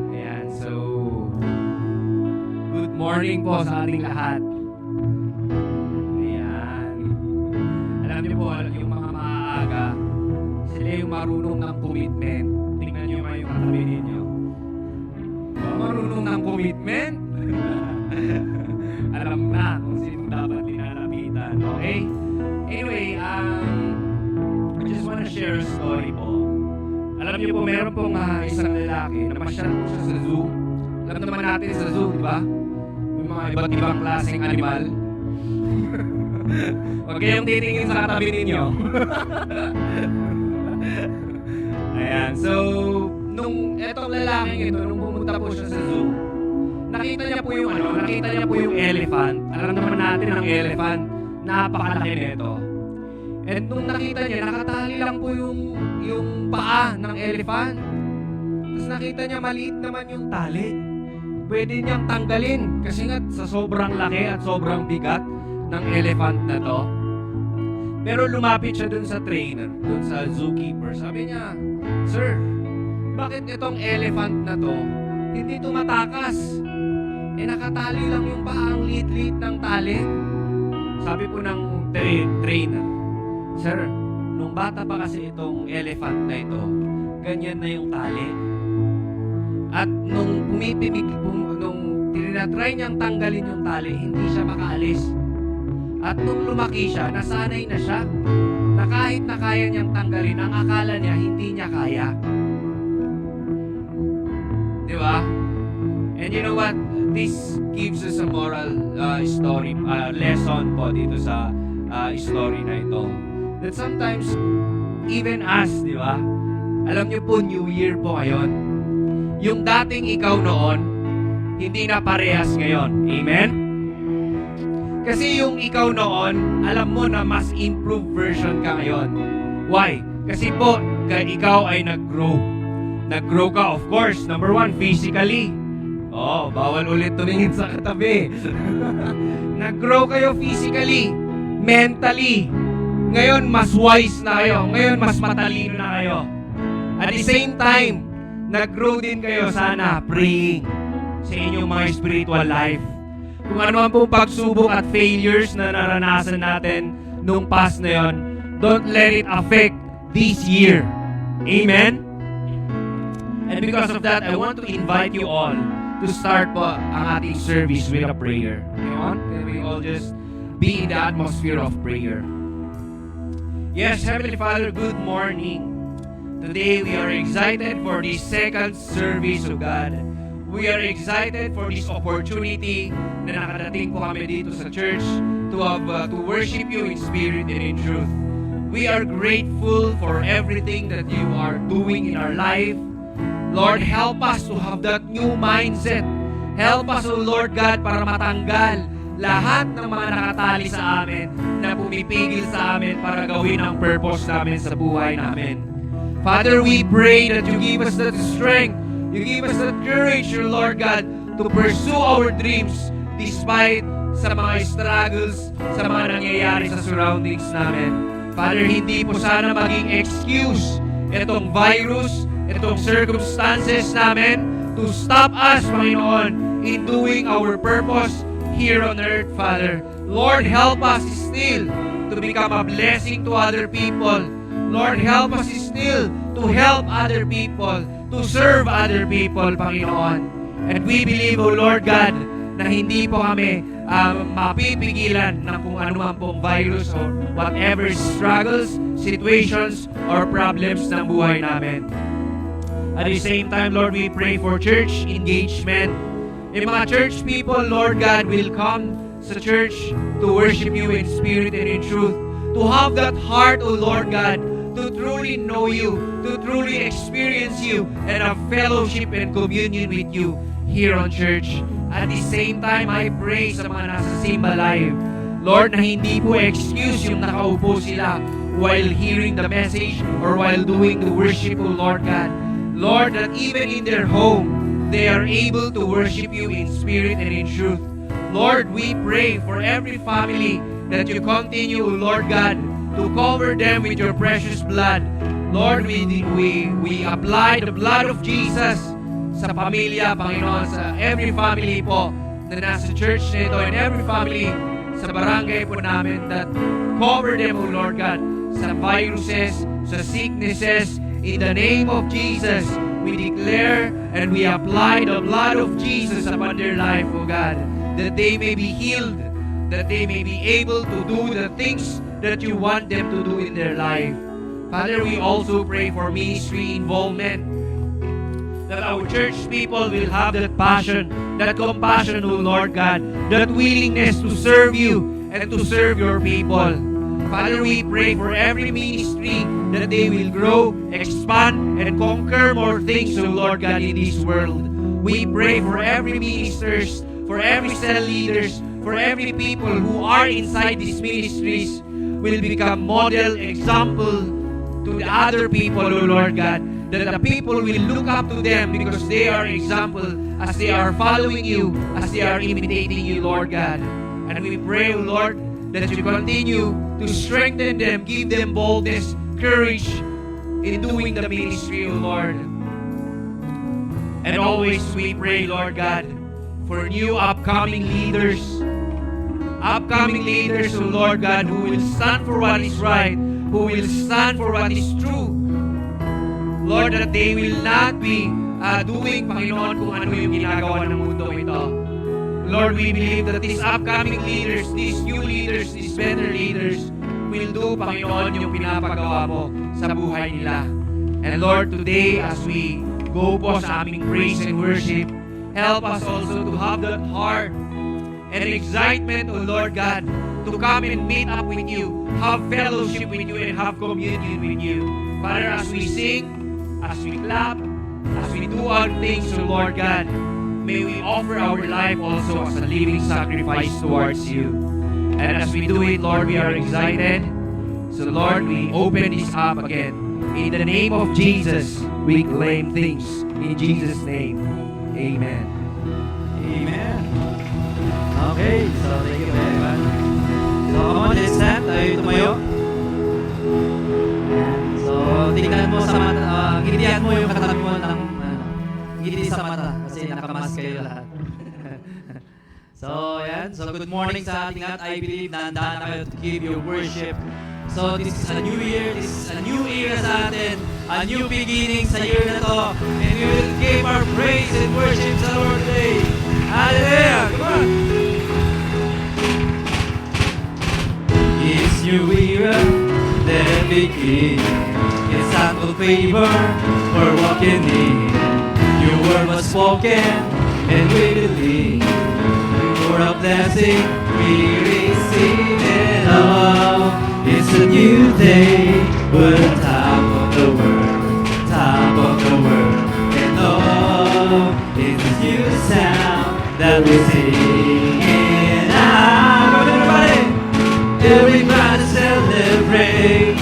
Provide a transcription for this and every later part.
Ayan, so good morning po sa ating lahat. Ayan. Alam niyo po, yung mga maaga, sila yung marunong ng commitment. Tingnan niyo yung katabi ninyo. Marunong ng commitment? Alam na kung sino dapat linalapitan. Okay? Anyway, I just wanna share a story po. Alam niyo po, meron pong isang lalaki na masyal po siya sa zoo. Alam naman natin sa zoo, di ba? Yung mga iba't ibang klaseng animal. Huwag kayong titingin sa katabi ninyo. Ayan, so, nung etong lalaking ito, nung pumunta po siya sa zoo, nakita niya po yung elephant. Alam naman natin ang elephant, napakalaki nito. And nung nakita niya, nakatali lang po yung paa ng elephant. Tapos nakita niya, maliit naman yung tali. Pwede niyang tanggalin kasi nga sa sobrang laki at sobrang bigat ng elephant na to. Pero lumapit siya dun sa trainer, dun sa zookeeper. Sabi niya, "Sir, bakit itong elephant na to hindi tumatakas? Nakatali lang yung paa, ang liit-liit ng tali." Sabi po ng trainer, "Sir, nung bata pa kasi itong elephant na ito, ganyan na yung tali. At nung nung tinatry niyang tanggalin yung tali, hindi siya makaalis. At nung lumaki siya, nasanay na siya na kahit na kaya niyang tanggalin, ang akala niya hindi niya kaya." Di ba? And you know what? This gives us a moral story, lesson po dito sa story na ito. That sometimes, even us, di ba? Alam niyo po, New Year po ngayon. Yung dating ikaw noon, hindi na parehas ngayon. Amen? Kasi yung ikaw noon, alam mo na mas improved version ka ngayon. Why? Kasi po, ikaw ay nag-grow. Nag-grow ka, of course, number one, physically. Oh, bawal ulit tumingin sa katabi. Nag-grow kayo physically, mentally. Ngayon, mas wise na kayo. Ngayon, mas matalino na kayo. At the same time, nag-grow din kayo sana praying sa inyong mga spiritual life. Kung ano man pong pagsubok at failures na naranasan natin nung past na yon, don't let it affect this year. Amen? And because of that, I want to invite you all to start po ang ating service with a prayer. Come on? Can we all just be in the atmosphere of prayer? Yes, Heavenly Father, good morning. Today we are excited for this second service of God. We are excited for this opportunity na nakadating po kami dito sa church to worship you in spirit and in truth. We are grateful for everything that you are doing in our life. Lord, help us to have that new mindset. Help us, O Lord God, para matanggal lahat ng mga nakatali sa amin na pumipigil sa amin para gawin ang purpose namin sa buhay namin. Father, we pray that you give us that strength, you give us that courage, Lord God, to pursue our dreams despite sa mga struggles, sa mga nangyayari sa surroundings namin. Father, hindi po sana maging excuse itong virus, itong circumstances namin to stop us, Panginoon, in doing our purpose here on earth, Father. Lord, help us still to become a blessing to other people. Lord, help us still to help other people, to serve other people, Panginoon. And we believe, O Lord God, na hindi po kami mapipigilan ng kung ano man pong virus or whatever struggles, situations, or problems ng buhay namin. At the same time, Lord, we pray for church engagement. Yung mga church people, Lord God, will come sa church to worship you in spirit and in truth. To have that heart, O Lord God, to truly know you, to truly experience you, and have fellowship and communion with you here on church. At the same time, I pray sa mga nasa Simba Live, Lord, na hindi po excuse yung nakaupo sila while hearing the message or while doing the worship, O Lord God. Lord, that even in their home, they are able to worship you in spirit and in truth. Lord, we pray for every family that you continue, Lord God, to cover them with your precious blood. Lord, we apply the blood of Jesus sa pamilya, Panginoon, sa every family po na nasa church nito and every family sa barangay po namin, that cover them, O Lord God, sa viruses, sa sicknesses. In the name of Jesus, we declare and we apply the blood of Jesus upon their life, O God, that they may be healed, that they may be able to do the things that you want them to do in their life. Father, we also pray for ministry involvement, that our church people will have that passion, that compassion, O Lord God, that willingness to serve you and to serve your people. Father, we pray for every ministry that they will grow, expand, and conquer more things, O Lord God, in this world. We pray for every ministers, for every cell leaders, for every people who are inside these ministries will become model, example to the other people, O Lord God, that the people will look up to them because they are example as they are following you, as they are imitating you, Lord God. And we pray, O Lord, that you continue to strengthen them, give them boldness, courage in doing the ministry, O Lord. And always we pray, Lord God, for new upcoming leaders, O Lord God, who will stand for what is right, who will stand for what is true. Lord, that they will not be doing, Panginoon, kung ano yung ginagawa ng mundo ito. Lord, we believe that these upcoming leaders, these new leaders, these better leaders, will do, Panginoon, yung pinapagawa mo sa buhay nila. And Lord, today, as we go po sa aming praise and worship, help us also to have that heart and excitement, O Lord God, to come and meet up with you, have fellowship with you, and have communion with you. Father, as we sing, as we clap, as we do all things, O Lord God, may we offer our life also as a living sacrifice towards you. And as we do it, Lord, we are excited. So Lord, we open this up again. In the name of Jesus, we claim things. In Jesus' name, amen. Amen. Okay, so thank you very much. So come on, let's stand. Tayo tumayo. So tingnan mo sa mata, ngitian mo yung katabi mo ng ngiti sa mata kasi nakamask kayo lahat. So yan, so good morning sa ating lahat. I believe na handa na kayo to give your worship. So this is a new year, this is a new era sa atin, a new beginning sa year na to. And we will give our praise and worship sa Lord today. Hallelujah! Come on! It's new era, let it begin. It's ample favor we're walking in. Your word was spoken and we believe. For a blessing we receive it all. It's a new day, we're top of the world, top of the world. And oh, it's a new sound that we're singing out. Everybody celebrate,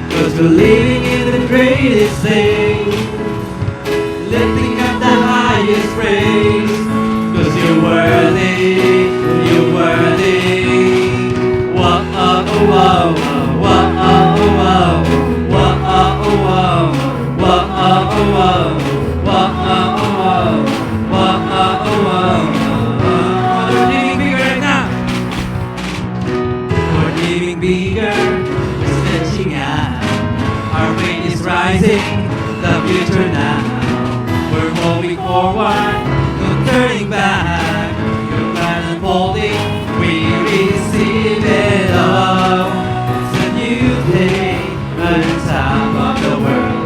'cause we're living in the greatest day, lifting up the highest praise, 'cause you're worthy, you're worthy. Whoa, oh, whoa, whoa, oh, whoa, whoa, oh, whoa, whoa, oh, whoa, whoa, oh, whoa, oh, whoa. We're living bigger now. We're living bigger, we're stretching out. Our faith is rising, the future now. We're moving forward, no turning back. Your plan unfolding, we receive it all. It's a new day, we're on top of the world,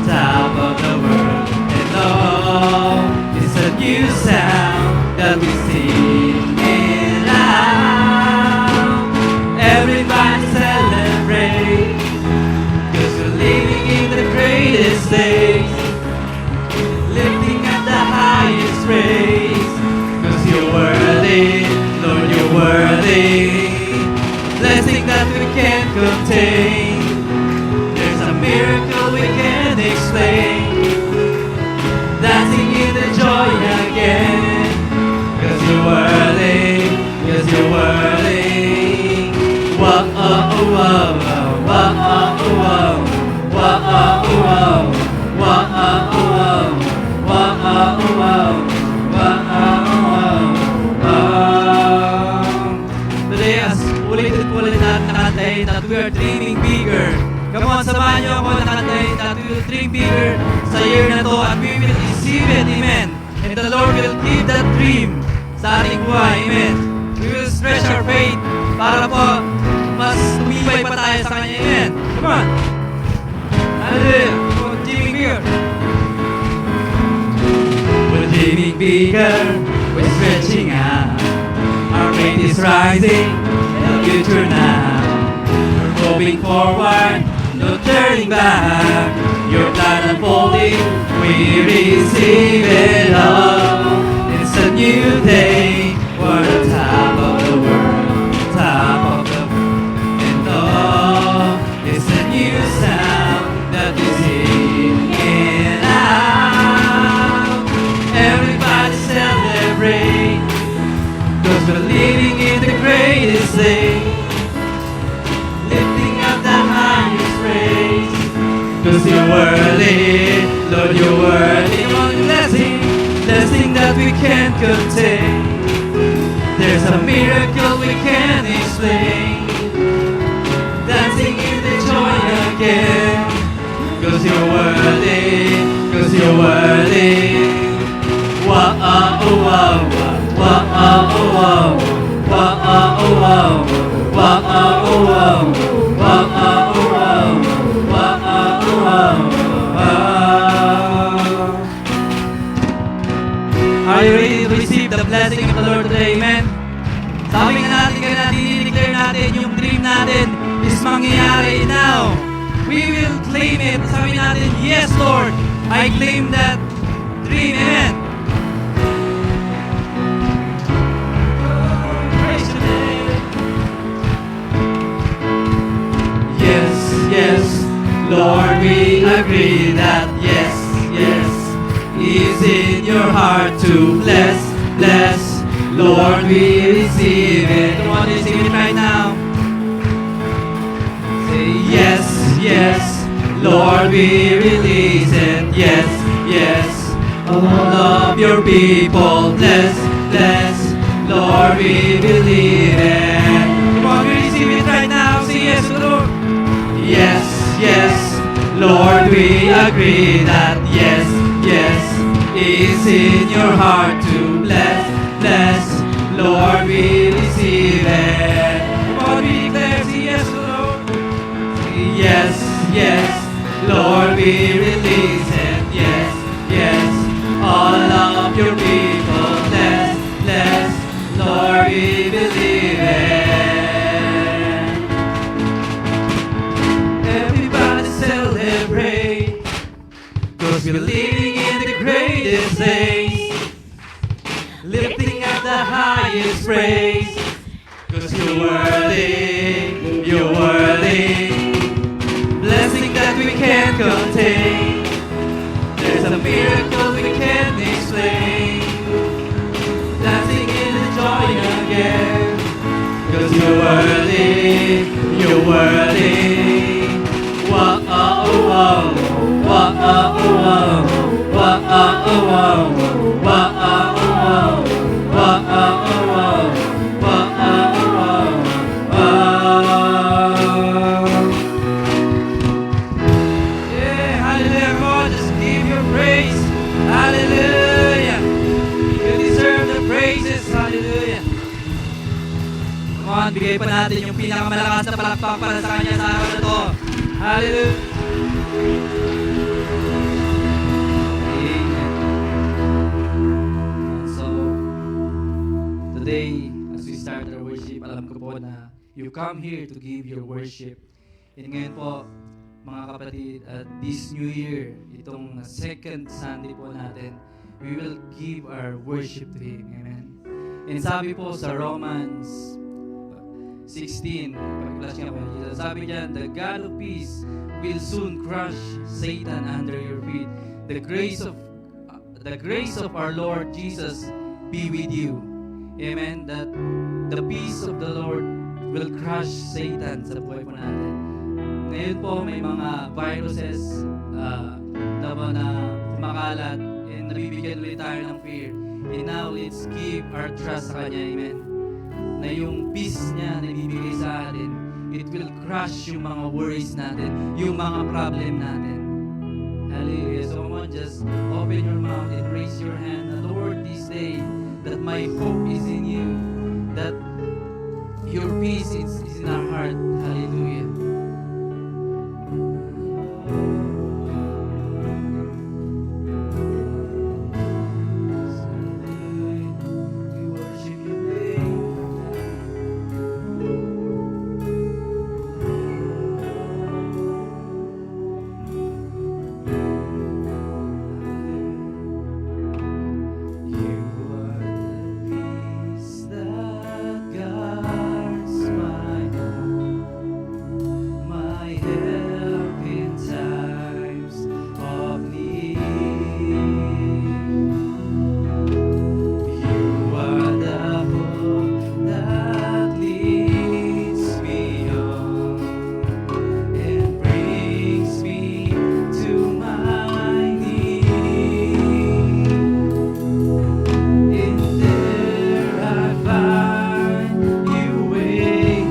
top of the world. And oh, it's a new sound that we sing it out. Everybody celebrate, 'cause we're living in the greatest days, lifting up the highest praise, 'cause you're worthy, Lord, you're worthy. Blessing that we can't contain, there's a miracle we can't explain. dream bigger sa year na to at we will receive it, amen. And the Lord will give that dream sa ating buhay, amen. We will stretch our faith para po mas tumibay pa tayo sa Kanya, amen. Come on! Hallelujah! We're dreaming bigger. We're dreaming bigger, we're stretching out. Our faith is rising, the future now. We're moving forward, no turning back. Your plan unfolding, we receive it all. It's a new day, we're the top of the world, top of the world. And all, it's a new sound that is in out. Everybody celebrate, 'cause we're living in the greatest day. Lifting up the highest praise, 'cause you're worthy, Lord, you're worthy. One blessing, blessing that we can't contain. There's a miracle we can't explain. Dancing in the joy again, 'cause you're worthy, 'cause you're worthy. Wow, oh, wow, wow, oh, wow, wow, oh, wow, wow, oh, wow, wow, oh, wow, wow, oh, wow. Are you ready to receive the blessing of the Lord today, amen? Sabi nga natin kaya dinideclare natin yung dream natin is mangyayari now. We will claim it. Sabi natin, yes Lord, I claim that dream, amen? Praise your name. Yes, yes, Lord, we agree that yes, yes, is in your heart to bless, bless. Lord, we receive it. Come on, receive it right now. Say yes, yes, Lord, we release it. Yes, yes, all of your people, bless, bless. Lord, we believe it. Come on, we receive it right now. Say yes, Lord. Yes, yes, Lord, we agree that yes, yes, is in your heart to bless, bless. Lord, we receive it. Come on, we declare, say yes, Lord. Say yes, yes, Lord, we release it. Yes, yes, all of your people, bless, bless. Lord, we believe it. Everybody celebrate, 'cause we're living in the greatest days. Lifting up the highest praise, 'cause you're worthy, you're worthy. Blessing that we can't contain. There's a miracle we can't explain. Dancing in the joy again, 'cause you're worthy, you're worthy. Wow, oh, wow, wow, oh, wow, wow, oh, wow, wow, oh, wow, wow, oh, wow, wow, oh, wow, yeah, hallelujah, God, just give your praise. Hallelujah. You deserve the praises. Hallelujah. Come on, bigay pa natin yung pinakamalakas na palakpak para sa Kanya sa araw na to. Hallelujah. Amen. So, today, as we start our worship, alam ko po na you come here to give your worship. And ngayon po, mga kapatid, at this new year, itong second Sunday po natin, we will give our worship to Him. Amen. And sabi po sa Romans 16, pag-class niya po, sabi diyan, the God of peace will soon crush Satan under your feet. The grace of our Lord Jesus be with you. Amen. That the peace of the Lord will crush Satan sa buhay po natin. Ngayon po may mga viruses na kumakalat and nabibigyan ulit tayo ng fear. And now let's give our trust sa Kanya. Amen. Na yung peace niya na ibibigay sa atin, it will crush yung mga worries natin, yung mga problem natin. Hallelujah. So come on, just open your mouth and raise your hand. And Lord, this day, that my hope is in you, that your peace is in our heart. Hallelujah. We worship your name. You are the peace that guards my home, my help in times of need. You are the hope that leads me on and brings me to my knees. In there I find you waiting.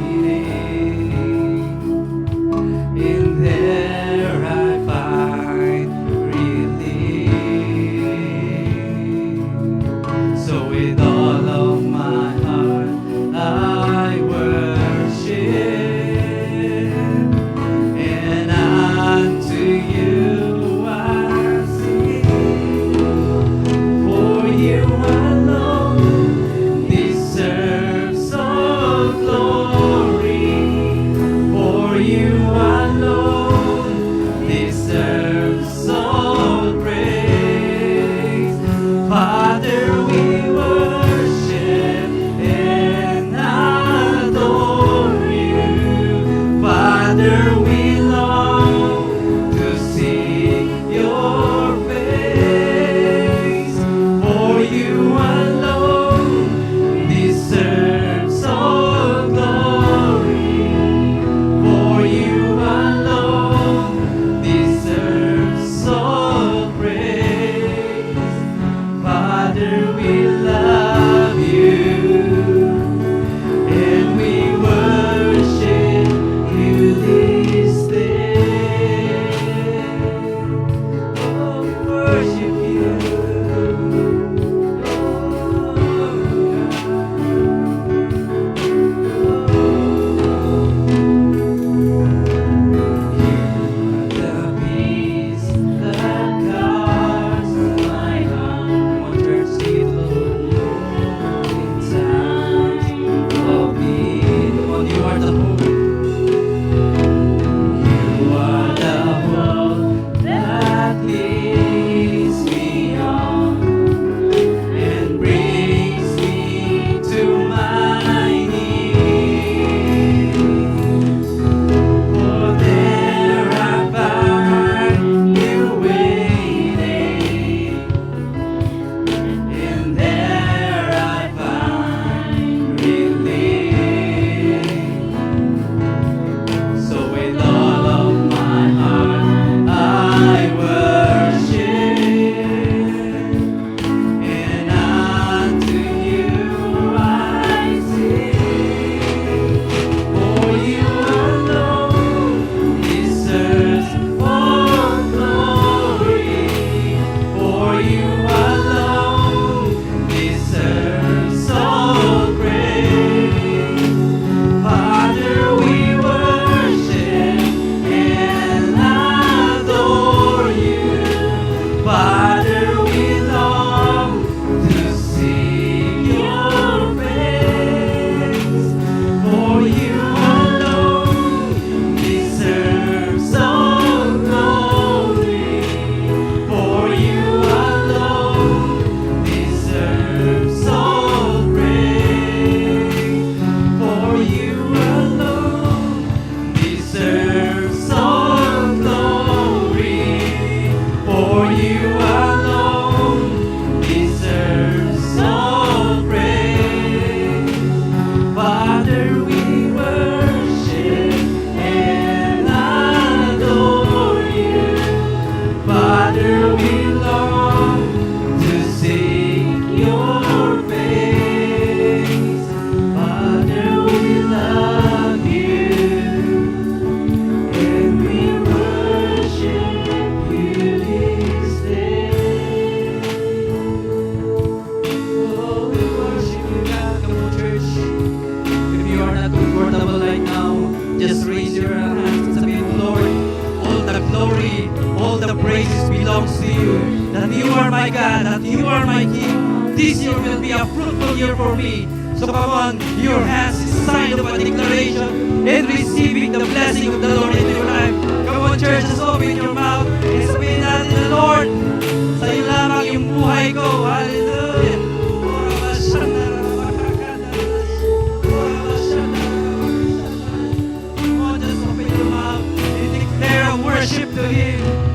In there I find relief. So with all of my heart I worship, and unto you I sing. For you alone deserves all glory. For you alone deserves all praise. Father, we worship and adore you. Father, we long to see your face. For you alone deserves all glory. For you alone deserves all praise. Father, we love you, and we worship you this day. Oh, we worship you. The peace that guards my heart. Come on, church, sing it, Lord. You are my King. This year will be a fruitful year for me. So come on, your hands is sign of a declaration and receiving the blessing of the Lord in your life. Come on, church, just open your mouth and sabihin natin the Lord. Sa'yo lamang yung buhay ko. Hallelujah. Come on, just open your mouth and declare a worship to Him.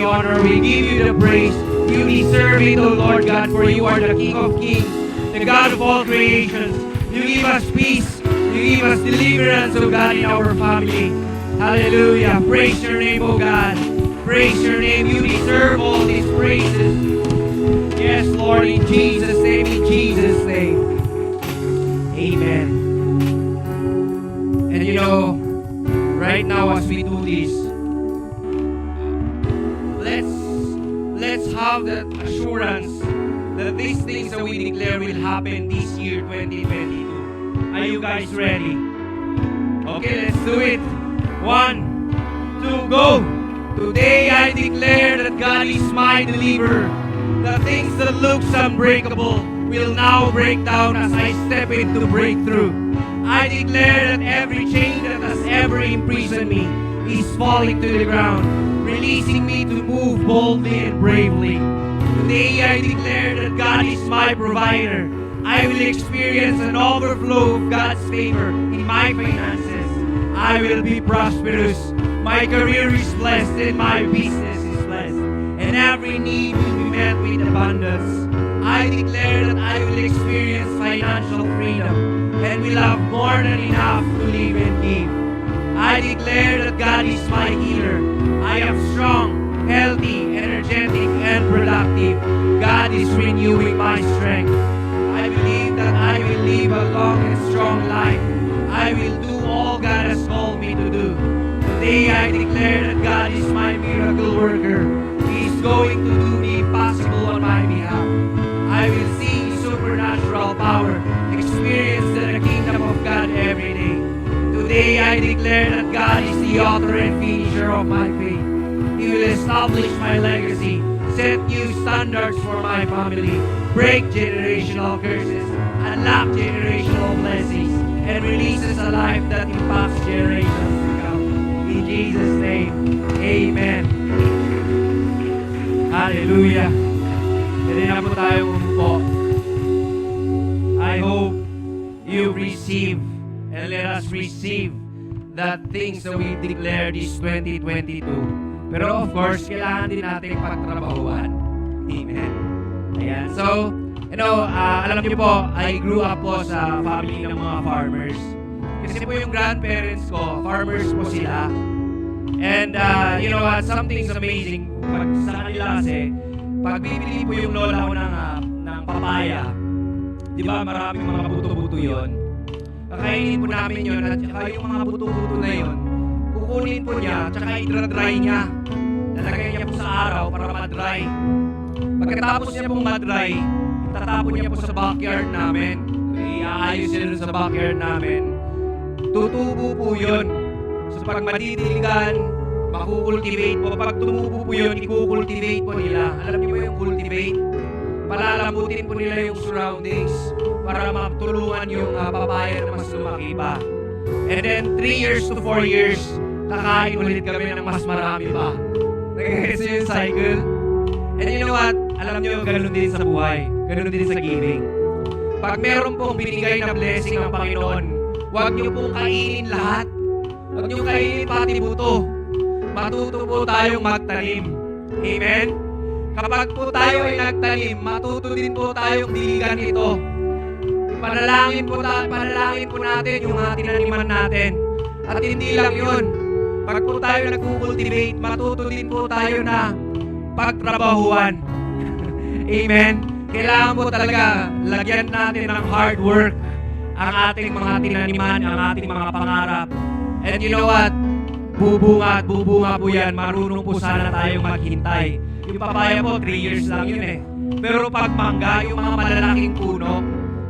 honor. We give you the praise. You deserve it, O Lord God, for you are the King of kings, the God of all creations. You give us peace. You give us deliverance, O God, in our family. Hallelujah. Praise your name, O God. Praise your name. You deserve all these praises. Yes, Lord, in Jesus' name, in Jesus' name. Amen. And you know, right now as we do this, let's have that assurance that these things that we declare will happen this year 2022. Are you guys ready? Okay, let's do it. 1, 2, go! Today I declare that God is my deliverer. The things that looks unbreakable will now break down as I step into breakthrough. I declare that every chain that has ever imprisoned me is falling to the ground, releasing me to move boldly and bravely. Today I declare that God is my provider. I will experience an overflow of God's favor in my finances. I will be prosperous. My career is blessed and my business is blessed. And every need will be met with abundance. I declare that I will experience financial freedom and will have more than enough to live and give. I declare that God is my healer. I am strong, healthy, energetic, and productive. God is renewing my strength. I believe that I will live a long and strong life. I will do all God has called me to do. Today I declare that God is my miracle worker. He is going to do the impossible on my behalf. I will see supernatural power, experience the kingdom of God every day. Today I declare that God is the author and finisher of my faith. He will establish my legacy, set new standards for my family, break generational curses, unlock generational blessings, and releases a life that impacts generations to come. In Jesus' name, amen. Hallelujah. Pwede na po tayo umupo. I hope you receive and let us receive the things that we declare this 2022. Pero of course, kailangan din natin pagtrabahuan. Amen. Ayan. So, alam niyo po, I grew up po sa family ng mga farmers. Kasi po yung grandparents ko, farmers po sila. And you know what, something's amazing. Pag sa kanila kasi, pag bibili po yung lola ko ng papaya, di ba maraming mga buto-buto yun? Kakainin po namin yun at saka yung mga buto-buto na yun, kukunin po niya at saka i-dry niya. Lalagay niya po sa araw para ma-dry. Pagkatapos niya pong ma-dry, tatapon niya po sa backyard namin. Iaayos niya dun sa backyard namin. Tutubo po yun. So pag madidiligan, makukultivate po. Pag tumubo po yun, ikukultivate po nila. Alam niyo ba yung cultivate? Palalambutin po nila yung surroundings para matulungan yung papaya na mas lumaki pa. And then 3 years to 4 years, kakain ulit kami ng mas marami pa. Nagkakita yung cycle. And you know what? Alam niyo, ganun din sa buhay. Ganun din sa giving. Pag meron pong binigay na blessing ng Panginoon, huwag niyo pong kainin lahat. Huwag niyo kainin pati buto. Matuto po tayong magtanim. Amen? Kapag po tayo ay nagtanim, matuto din po tayong diligan ito. Panalangin po natin yung mga tinaniman natin. At hindi lang yun. Pag po tayo nag-cultivate, matuto din po tayo na pagtrabahuan. Amen? Kailangan po talaga lagyan natin ng hard work ang ating mga tinaniman, ang ating mga pangarap. And you know what? Bubunga at bubunga po yan. Marunong po sana tayong maghintay. Yung papaya po, 3 years lang yun eh. Pero pag mangga, yung mga malalaking puno,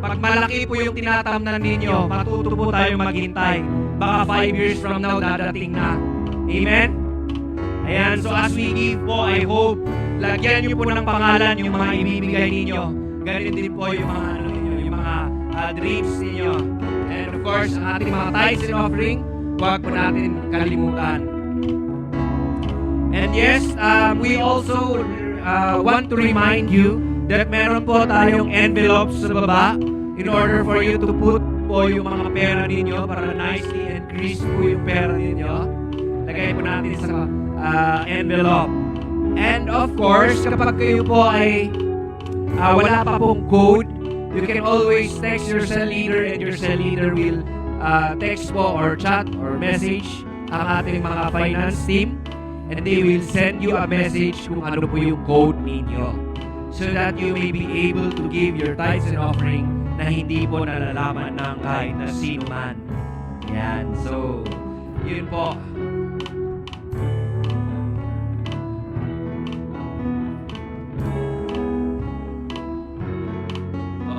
pag malaki po yung tinatamnan ninyo, matuto po tayong maghintay. Baka 5 years from now, dadating na. Amen? Ayan, so as we give po, I hope, lagyan niyo po ng pangalan yung mga ibibigay ninyo. Ganun din po yung mga, yung mga dreams ninyo. And of course, ang ating mga tithes and offering, huwag po natin kalimutan. And yes, we also want to remind you that meron po tayong envelopes sa baba in order for you to put po yung mga pera ninyo para nicely and crisp po yung pera ninyo. Lagay po natin sa envelope. And of course, kapag kayo po ay wala pa pong code, you can always text your cell leader and your cell leader will text po or chat or message ang ating mga finance team and they will send you a message kung ano po yung code ninyo so that you may be able to give your tithes and offering na hindi po nalalaman ng kahit na sino man. Yan. So, yun po.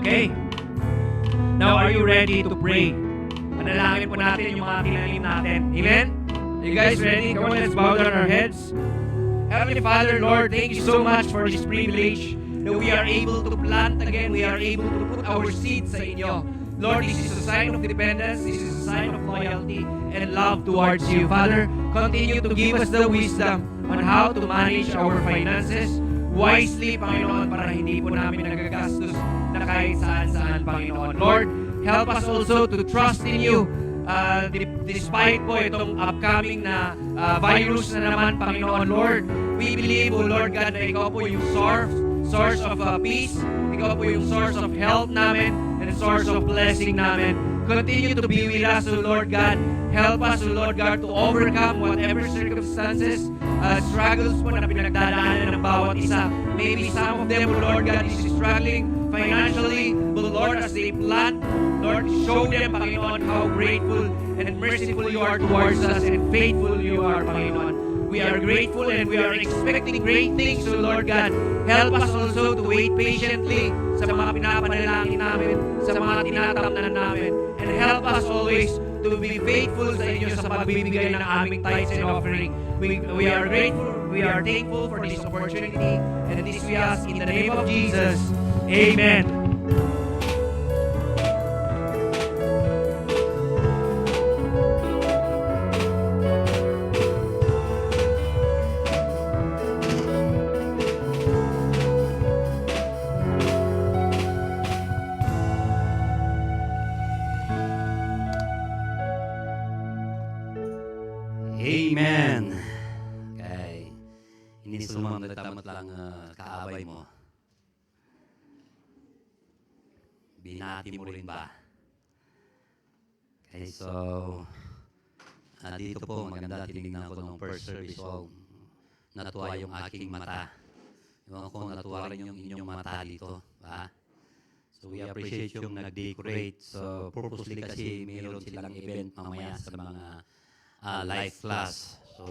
Okay. Now, are you ready to pray? Panalangin po natin yung mga tinanim natin. Amen? Are you guys ready? Come on, let's bow down our heads. Heavenly Father, Lord, thank you so much for this privilege that we are able to plant again. We are able to put our seeds sa inyo. Lord, this is a sign of dependence. This is a sign of loyalty and love towards you. Father, continue to give us the wisdom on how to manage our finances wisely, Panginoon, para hindi po namin nagagastos na kahit saan-saan, Panginoon. Lord, help us also to trust in you. Despite po itong upcoming na virus na naman, Panginoon, Lord, we believe, O Lord God, na Ikaw po yung source of peace, Ikaw po yung source of health namin, and source of blessing namin. Continue to be with us, O Lord God. Help us, O Lord God, to overcome whatever circumstances, struggles po na pinagdadaanan ng bawat isa. Maybe some of them, O Lord God, is struggling financially, but Lord, as they plant, Lord, show them, Panginoon, how grateful and merciful you are towards us and faithful you are, Panginoon. We are grateful and we are expecting great things, so Lord God, help us also to wait patiently sa mga pinapanalangin namin, sa mga tinatamnan namin, and help us always to be faithful sa inyo sa pagbibigay ng aming tithes and offering. We are grateful, we are thankful for this opportunity, and this we ask in the name of Jesus. Amen. Amen. Okay. Hindi sumang nagtamat lang kaabay mo. Binati mo rin ba? Okay, so dito po maganda tinignan ko ng first service. So, natuwa yung aking mata. Ewan ko natuwa rin yung inyong mata dito. Ba? So we appreciate yung nag-decorate. So purposely kasi mayroon silang event mamaya sa mga live class. So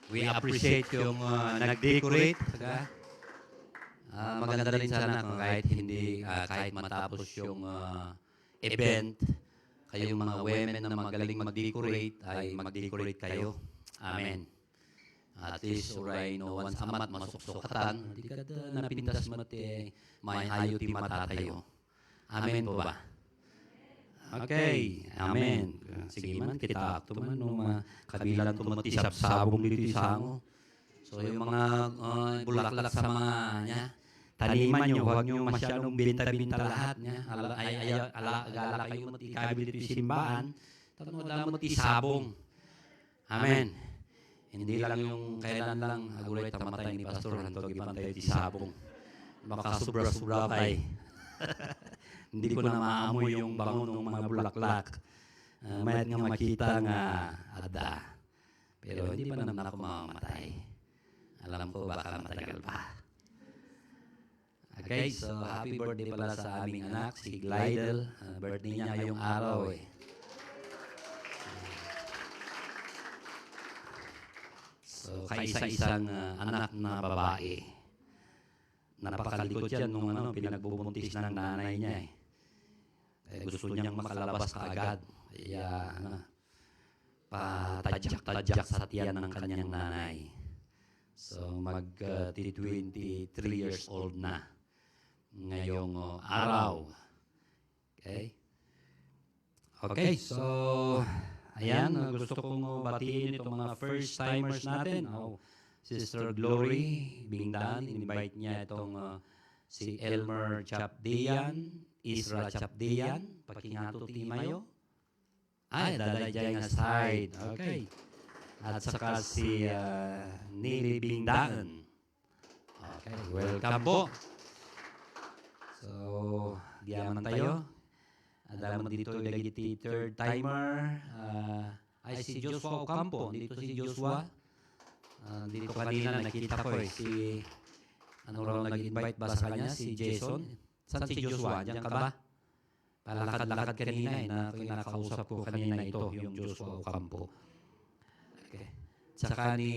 we appreciate yung nag-decorate. Maganda rin sana kung kahit matapos yung event, kayong mga women na magaling mag-decorate ay mag-decorate kayo. Amen. At least uray no once amat masuksukatan, di kada napintas mati may hayo ti mata tayo. Amen po ba? Okay, amen. Sige man, kita akto man, no, kabilang tumati sabsabong dito sango. So yung mga bulaklak sa mga taniman nyo, huwag nyo masyadong binta-binta lahat. Gala kayo matikabil dito yung simbahan, tanong lang mati sabong. Amen. Hindi lang yung kailan lang agulay tamatay ni Pastor hantog ipantay ti sabong. Baka sobra-sobra tay. Hindi ko na maamoy yung bango ng mga bulaklak. Mayat nga makita nga ada. Pero hindi pa naman ako mamamatay. Alam ko baka matagal pa. Okay, so happy birthday pala sa aming anak, si Glidel. Birthday niya ngayong araw eh. So kaisa-isang anak na babae. Napakalikot yan nung pinagbubuntis ng nanay niya eh. Gusto niyang makalabas kaagad. Kaya patadyak-tadyak sa tiyan ng kanyang nanay. So mag-23 years old na ngayong araw. Okay? Okay, so ayan, gusto kong batiin itong mga first-timers natin. Sister Glory Bingdan, invite niya itong si Elmer Chapdian, Isra Chapdian, pakingato timayo. Ay, daday nga side. Okay. At saka si Nili Bingdan. Okay, welcome po. So, diyaman tayo. Adaman dito lagi third timer. Ay si Joshua Ocampo. Dito si Joshua. Dito kanina nakita ko si ano raw nag-invite ba sa kanya? Si Jason. Saan si Joshua? Diyan ka ba? palakad-lakad kanina na kinakausap ko kanina ito, yung Joshua Ocampo. Okay. Tsaka ni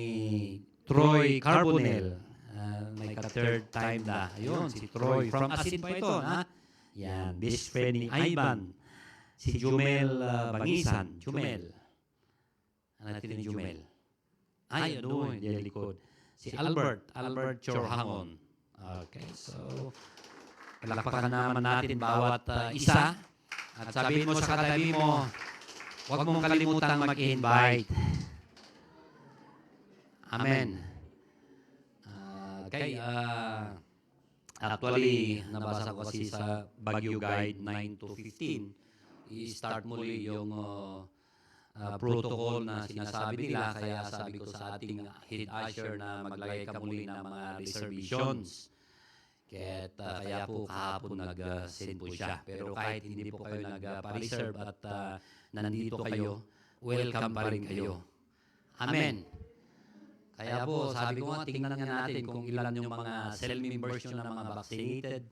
Troy Carbonell, may ka-third time na. Ayun, si Troy. From Asin pa ito, ha? Yan, best friend ni Ivan. Si Jumel Bangisan. Jumel. Ano natin ni Jumel? Ay, doon, yung likod. Si Albert Chorhangon. Okay, so palakpakan naman natin bawat isa. At sabihin mo sa katabi mo, huwag mong kalimutang mag-invite. Amen. Okay, actually, nabasa ko kasi sa Baguio Guide 9 to 15, i-start muli yung protocol na sinasabi nila. Kaya sabi ko sa ating head usher na maglagay ka muli ng mga reservations. Kaya po kahapon nag-send po siya. Pero kahit hindi po kayo nagpa-reserve at nandito kayo, welcome pa rin kayo. Amen. Kaya po, sabi ko nga, tingnan nga natin kung ilan yung mga self-members nyo na mga vaccinated.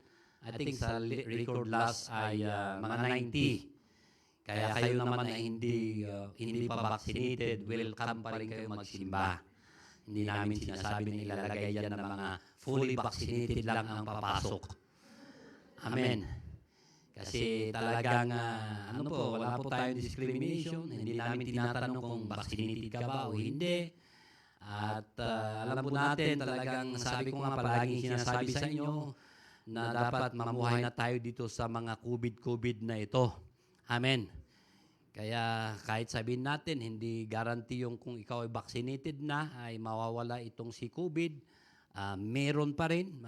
I think sa record last ay mga 90. Kaya kayo naman na hindi pa vaccinated, welcome pa rin kayo magsimba. Hindi namin sinasabi na ilalagay yan na mga fully vaccinated lang ang papasok. Amen. Kasi talagang, wala po tayong discrimination. Hindi namin tinatanong kung vaccinated ka ba o hindi. At alam po natin, talagang sabi ko nga palaging sinasabi sa inyo na dapat mamuhay na tayo dito sa mga COVID na ito. Amen. Kaya kahit sabihin natin, hindi guarantee yung kung ikaw ay vaccinated na, ay mawawala itong si COVID. Meron pa rin.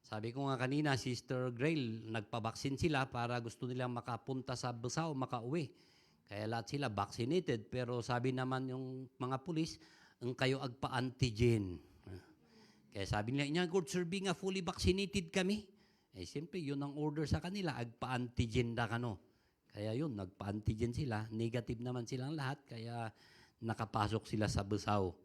Sabi ko nga kanina, Sister Grail, nagpabaksin sila para gusto nilang makapunta sa Busao, makauwi. Kaya lahat sila vaccinated. Pero sabi naman yung mga pulis, ang kayo agpa-antigen. Kaya sabi nila, good sir, being nga fully vaccinated kami. Eh, siyempre, yun ang order sa kanila, agpa-antigen da kano. Kaya yun, nagpa-antigen sila. Negative naman silang lahat, kaya nakapasok sila sa Busao.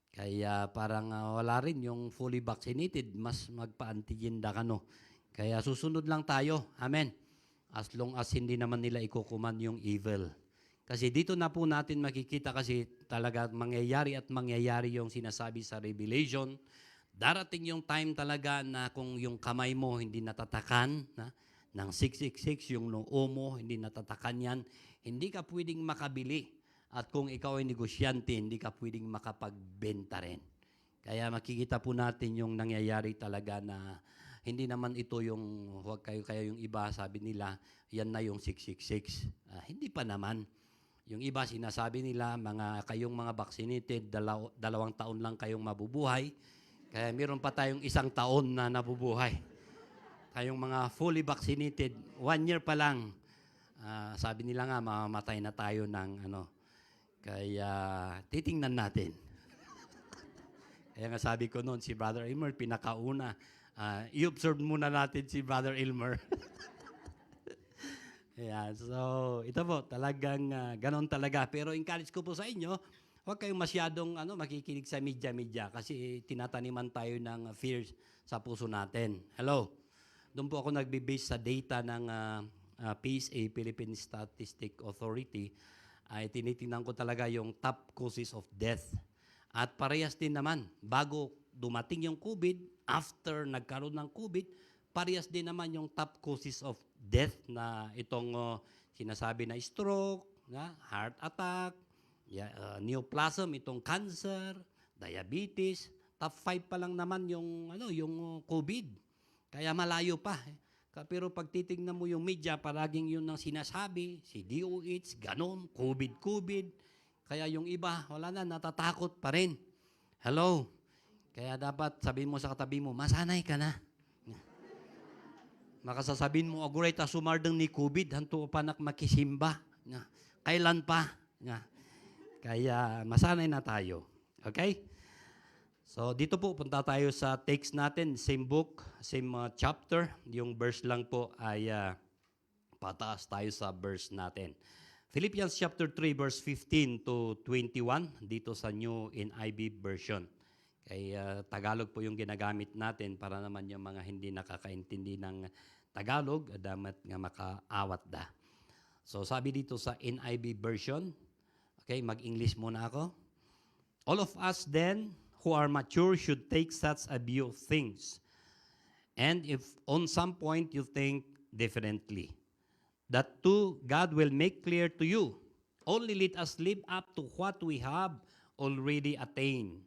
Kaya parang wala rin yung fully vaccinated, mas magpa-antigen da kano. Kaya susunod lang tayo. Amen. As long as hindi naman nila ikukuman yung evil. Kasi dito na po natin makikita kasi talaga mangyayari yung sinasabi sa Revelation. Darating yung time talaga na kung yung kamay mo hindi natatakan ng 666, yung noo mo hindi natatakan yan, hindi ka pwedeng makabili. At kung ikaw ay negosyante, hindi ka pwedeng makapagbenta rin. Kaya makikita po natin yung nangyayari talaga na hindi naman ito yung huwag kayo yung iba, sabi nila, yan na yung 666. Hindi pa naman. Yung iba sinasabi nila, kayong mga vaccinated, 2 taon lang kayong mabubuhay. Kaya meron pa tayong 1 taon na nabubuhay. Kayong mga fully vaccinated, 1 year pa lang. Sabi nila nga, mamamatay na tayo ng Kaya titingnan natin. Kaya nga sabi ko noon, si Brother Elmer, pinakauna. I-observe muna natin si Brother Elmer. Yeah, so ito po, talagang ganon talaga. Pero encourage ko po sa inyo, huwag kayong masyadong makikinig sa media kasi tinataniman tayo ng fears sa puso natin. Hello? Doon po ako nagbe-base sa data ng PSA, Philippine Statistic Authority. Ay tinitingnan ko talaga yung top causes of death. At parehas din naman, bago dumating yung COVID, after nagkaroon ng COVID, parehas din naman yung top causes of death na itong sinasabi na stroke, heart attack, neoplasm, itong cancer, diabetes. Top 5 pa lang naman yung COVID. Kaya malayo pa. Pero pag titignan mo yung media, palaging yun ang sinasabi, si DOH, ganon, COVID. Kaya yung iba, wala na, natatakot pa rin. Hello? Kaya dapat sabihin mo sa katabi mo, masanay ka na. Makasasabihin mo, aguray ta sumardang ni COVID, hanto pa makisimba. Kailan pa? Kaya masanay na tayo. Okay? So dito po, punta tayo sa text natin, same book, same chapter. Yung verse lang po ay pataas tayo sa verse natin. Philippians chapter 3, verse 15 to 21, dito sa New NIV version. Kaya Tagalog po yung ginagamit natin para naman yung mga hindi nakakaintindi ng Tagalog, damat nga makaawat da. So sabi dito sa NIV version, okay, mag-English muna ako. All of us then who are mature should take such a view of things. And if on some point you think differently, that too God will make clear to you. Only let us live up to what we have already attained.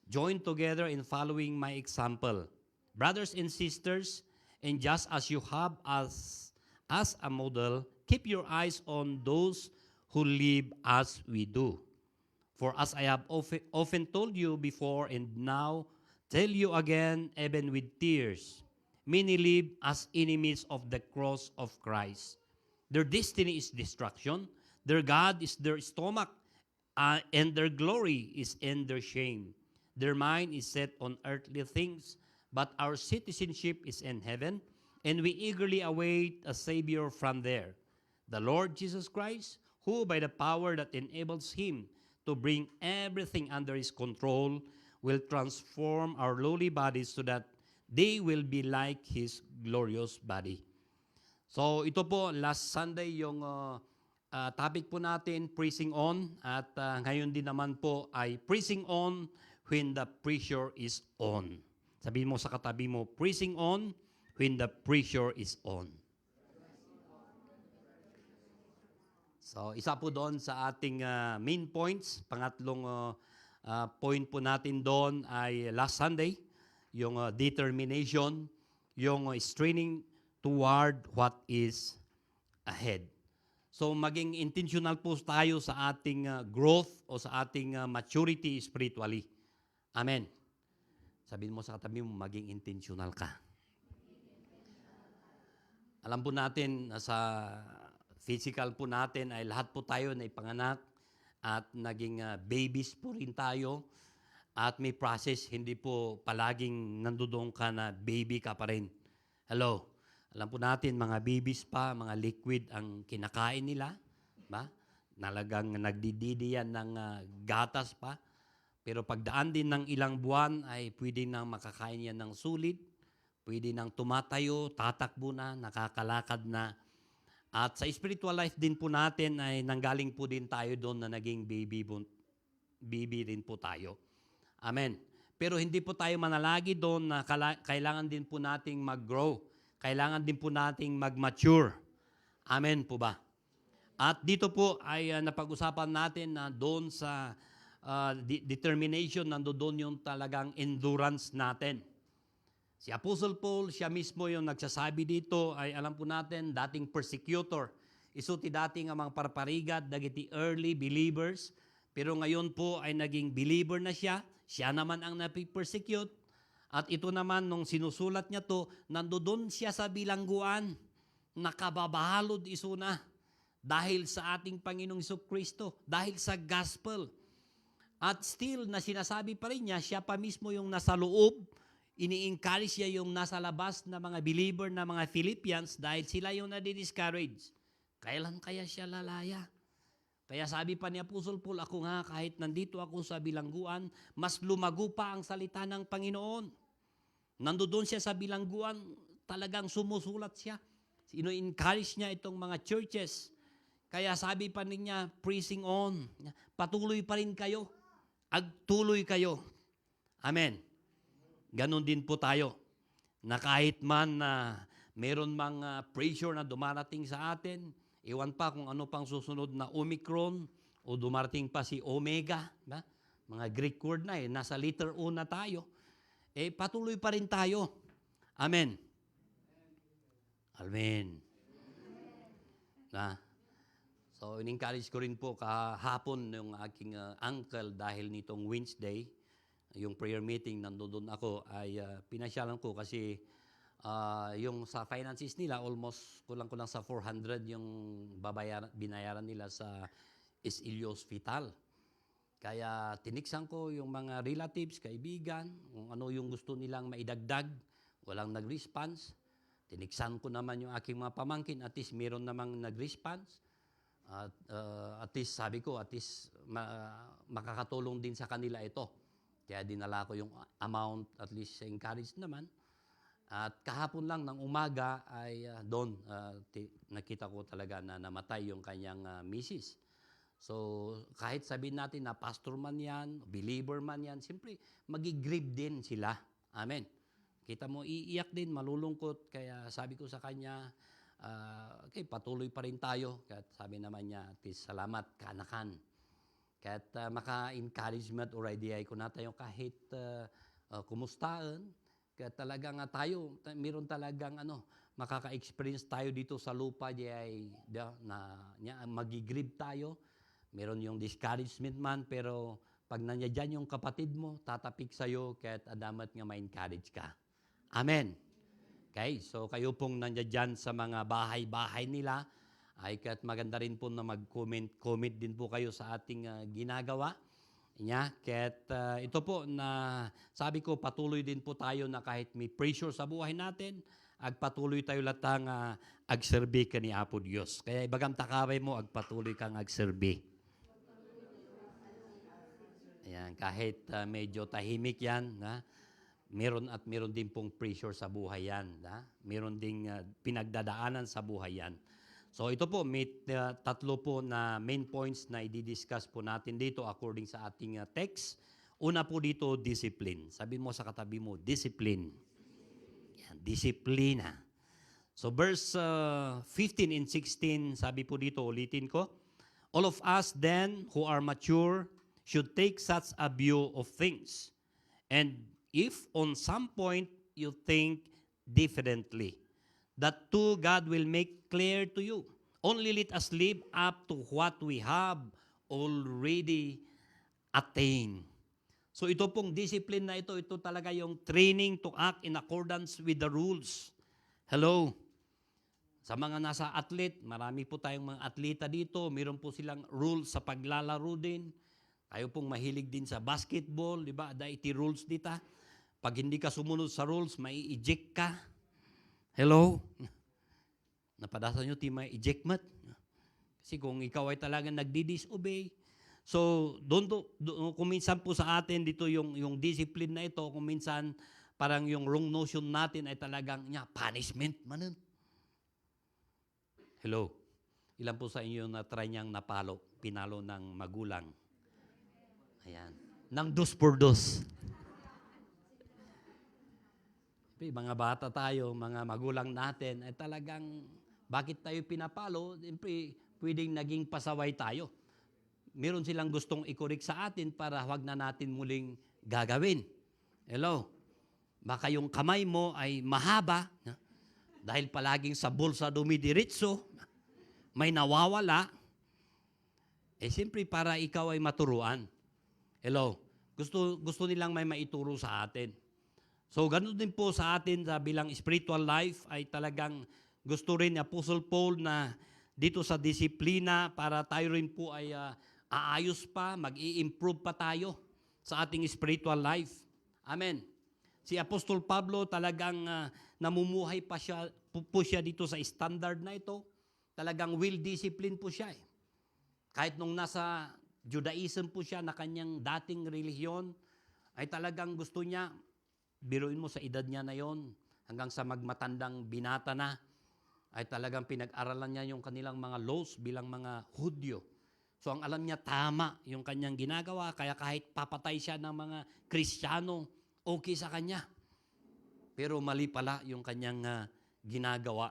Join together in following my example. Brothers and sisters, and just as you have us as a model, keep your eyes on those who live as we do. For as I have often told you before and now tell you again, even with tears, many live as enemies of the cross of Christ. Their destiny is destruction, their God is their stomach, and their glory is in their shame. Their mind is set on earthly things, but our citizenship is in heaven, and we eagerly await a Savior from there, the Lord Jesus Christ, who by the power that enables him to bring everything under his control will transform our lowly bodies so that they will be like his glorious body. So ito po, last Sunday yung topic po natin, pressing on. At ngayon din naman po ay pressing on when the pressure is on. Sabihin mo sa katabi mo, pressing on when the pressure is on. So isa po doon sa ating main points. Pangatlong point po natin doon ay last Sunday, yung determination, yung straining toward what is ahead. So maging intentional po tayo sa ating growth o sa ating maturity spiritually. Amen. Sabihin mo sa katabi mo, maging intentional ka. Alam po natin, sa physical po natin ay lahat po tayo na ipanganak at naging babies po rin tayo. At may process, hindi po palaging nandoon ka na baby ka pa rin. Hello? Alam po natin, mga babies pa, mga liquid ang kinakain nila. Ba? Nalagang nagdididiyan ng gatas pa. Pero pagdaan din ng ilang buwan ay pwede nang makakain yan ng sulit. Pwede nang tumatayo, tatakbo na, nakakalakad na. At sa spiritual life din po natin ay nanggaling po din tayo doon na naging baby rin po tayo. Amen. Pero hindi po tayo manalagi doon na kailangan din po nating mag-grow. Kailangan din po nating mag-mature. Amen po ba? At dito po ay napag-usapan natin na doon sa determination, nandoon yung talagang endurance natin. Si Apostle Paul, siya mismo yung nagsasabi dito, ay alam po natin, dating persecutor. Isuti dating amang parparigat, dagiti early believers. Pero ngayon po ay naging believer na siya. Siya naman ang napipersecute. At ito naman, nung sinusulat niya to, nandoon siya sa bilangguan. Nakababalod isuna. Dahil sa ating Panginoong Jesucristo. Dahil sa gospel. At still, na sinasabi pa rin niya, siya pa mismo yung nasa loob. Ini-encourage siya yung nasa labas na mga believer na mga Philippians dahil sila yung nadi-discourage. Kailan kaya siya lalaya? Kaya sabi pa ni Apostle Paul, ako nga kahit nandito ako sa bilangguan, mas lumago pa ang salita ng Panginoon. Nandoon siya sa bilangguan, talagang sumusulat siya. Ino-encourage niya itong mga churches. Kaya sabi pa niya, pressing on. Patuloy pa rin kayo. Agtuloy kayo. Amen. Ganon din po tayo. Na kahit man na meron mga pressure na dumarating sa atin, iwan pa kung ano pang susunod na Omicron o dumarating pa si Omega. Ba? Mga Greek word na nasa letter O na tayo. Patuloy pa rin tayo. Amen. Amen. Na? So, in-encourage ko rin po kahapon yung aking uncle dahil nitong Wednesday, yung prayer meeting, nandoon ako, ay pinasyalan ko kasi yung sa finances nila, almost kulang-kulang sa 400 yung binayaran nila sa SLU Hospital. Kaya tiniksan ko yung mga relatives, kaibigan, kung ano yung gusto nilang maidagdag, walang nag-response. Tiniksan ko naman yung aking mga pamangkin, at least meron namang nag-response. At least sabi ko, at least makakatulong din sa kanila ito. Kaya dinala ko yung amount, at least encourage naman. At kahapon lang ng umaga ay doon nakita ko talaga na namatay yung kanyang misis. So kahit sabihin natin na pastor man yan, believer man yan, siyempre magigrieve din sila. Amen. Kita mo, iiyak din, malulungkot. Kaya sabi ko sa kanya, okay, patuloy pa rin tayo. Kaya sabi naman niya, salamat, kanakan. Kahit maka-encouragement or idea ko na tayo kahit kumustaan. Kaya talagang tayo, meron talagang makaka-experience tayo dito sa lupa na magigrieve tayo. Meron yung discouragement man, pero pag nandiyan yung kapatid mo, tatapik sa'yo, kahit dapat nga ma-encourage ka. Amen. Okay, so kayo pong nandiyan sa mga bahay-bahay nila, ay kahit maganda rin po na mag-comment din po kayo sa ating ginagawa. Kahit ito po na sabi ko, patuloy din po tayo na kahit may pressure sa buhay natin, agpatuloy tayo latang agserbi ka ni Apo Diyos. Kaya ibagam takaway mo, agpatuloy kang agserbi. Ayan, kahit medyo tahimik yan, meron din pong pressure sa buhay yan. Meron ding pinagdadaanan sa buhay yan. So ito po, may tatlo po na main points na i-discuss po natin dito according sa ating text. Una po dito, discipline. Sabi mo sa katabi mo, discipline. Yan, disiplina. So verse 15 and 16, sabi po dito, ulitin ko. All of us then who are mature should take such a view of things. And if on some point you think differently, that too God will make clear to you. Only let us live up to what we have already attained. So ito pong discipline na ito talaga yung training to act in accordance with the rules. Hello? Sa mga nasa athlete, marami po tayong mga atleta dito, meron po silang rules sa paglalaro din. Tayo pong mahilig din sa basketball, di ba? Ada iti rules dito. Pag hindi ka sumunod sa rules, may eject ka. Hello? Napadasan nyo, may eject mat. Kasi kung ikaw ay talagang nagdi-disobey. So, kung minsan po sa atin dito yung discipline na ito, kung minsan parang yung wrong notion natin ay talagang punishment manan. Hello? Ilan po sa inyo na try niyang pinalo ng magulang? Ayan. Nang dos por dos. Mga bata tayo, mga magulang natin, ay talagang bakit tayo pinapalo? Siyempre, pwedeng naging pasaway tayo. Meron silang gustong i-correct sa atin para wag na natin muling gagawin. Hello? Baka yung kamay mo ay mahaba, dahil palaging sa bulsa dumidiritso, may nawawala, siyempre para ikaw ay maturuan. Hello? Gusto nilang may maituro sa atin. So, ganun din po sa atin bilang spiritual life ay talagang gusto rin ni Apostle Paul na dito sa disiplina para tayo rin po ay aayos pa, mag-i-improve pa tayo sa ating spiritual life. Amen. Si Apostol Pablo talagang namumuhay pa siya dito sa standard na ito. Talagang well-disciplined po siya. Kahit nung nasa Judaism po siya na kanyang dating relihiyon, ay talagang gusto niya, biruin mo sa edad niya na yon, hanggang sa magmatandang binata na, ay talagang pinag-aralan niya yung kanilang mga laws bilang mga Hudyo. So ang alam niya tama yung kanyang ginagawa, kaya kahit papatay siya ng mga Kristiyano, okay sa kanya. Pero mali pala yung kanyang ginagawa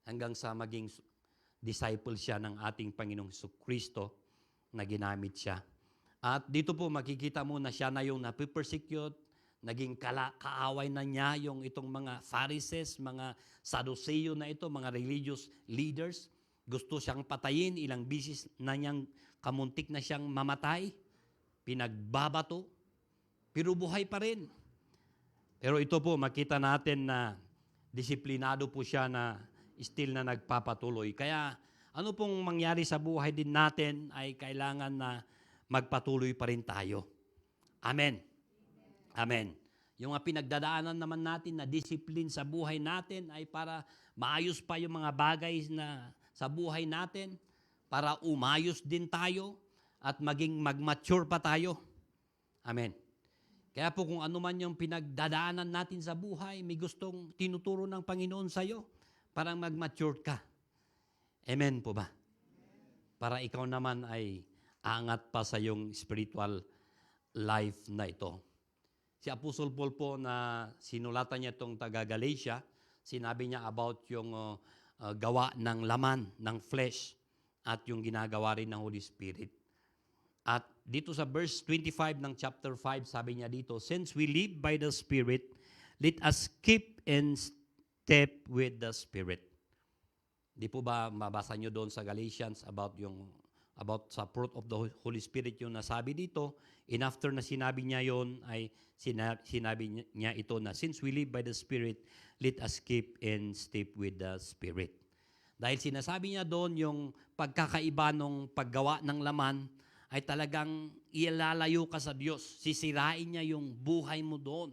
hanggang sa maging disciple siya ng ating Panginoong Kristo na ginamit siya. At dito po makikita mo na siya na yung napipersecute, naging kaaway na niya yung itong mga Pharisees, mga Sadduceo na ito, mga religious leaders. Gusto siyang patayin, ilang bisis na niyang kamuntik na siyang mamatay, pinagbabato, pero buhay pa rin. Pero ito po, makita natin na disiplinado po siya na still na nagpapatuloy. Kaya ano pong mangyari sa buhay din natin ay kailangan na magpatuloy pa rin tayo. Amen. Amen. Yung pinagdadaanan naman natin na discipline sa buhay natin ay para maayos pa yung mga bagay na sa buhay natin, para umayos din tayo at maging mag-mature pa tayo. Amen. Kaya po kung ano man yung pinagdadaanan natin sa buhay, may gustong tinuturo ng Panginoon sa'yo para mag-mature ka. Amen po ba? Para ikaw naman ay aangat pa sa yung spiritual life na ito. Si Apostle Paul po na sinulatan niya itong taga-Galatia, sinabi niya about yung gawa ng laman, ng flesh, at yung ginagawa rin ng Holy Spirit. At dito sa verse 25 ng chapter 5, sabi niya dito, since we live by the Spirit, let us keep in step with the Spirit. Di po ba mabasa nyo doon sa Galatians about sa fruit of the Holy Spirit yung nasabi dito, and after na sinabi niya yon ay sinabi niya ito na since we live by the Spirit, let us keep in step with the Spirit. Dahil sinasabi niya doon yung pagkakaiba ng paggawa ng laman ay talagang ilalayo ka sa Diyos. Sisirain niya yung buhay mo doon.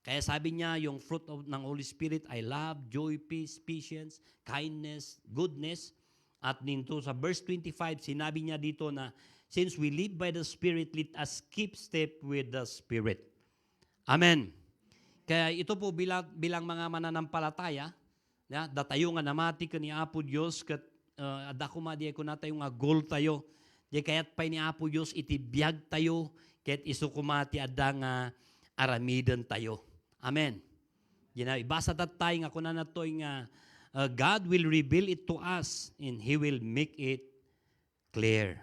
Kaya sabi niya yung fruit ng Holy Spirit ay love, joy, peace, patience, kindness, goodness. At dito sa verse 25, sinabi niya dito na since we live by the Spirit, let us keep step with the Spirit. Amen. Kaya ito po bilang mga mananampalataya, datayo nga namati ka ni Apo Diyos, kat adako madiya ko na tayo nga goal tayo, di kaya't pa ni Apo Diyos itibiyag tayo, kaya't isukumati adda nga aramidan tayo. Amen. Ibasa tayo nga kuna na to nga, God will reveal it to us and He will make it clear.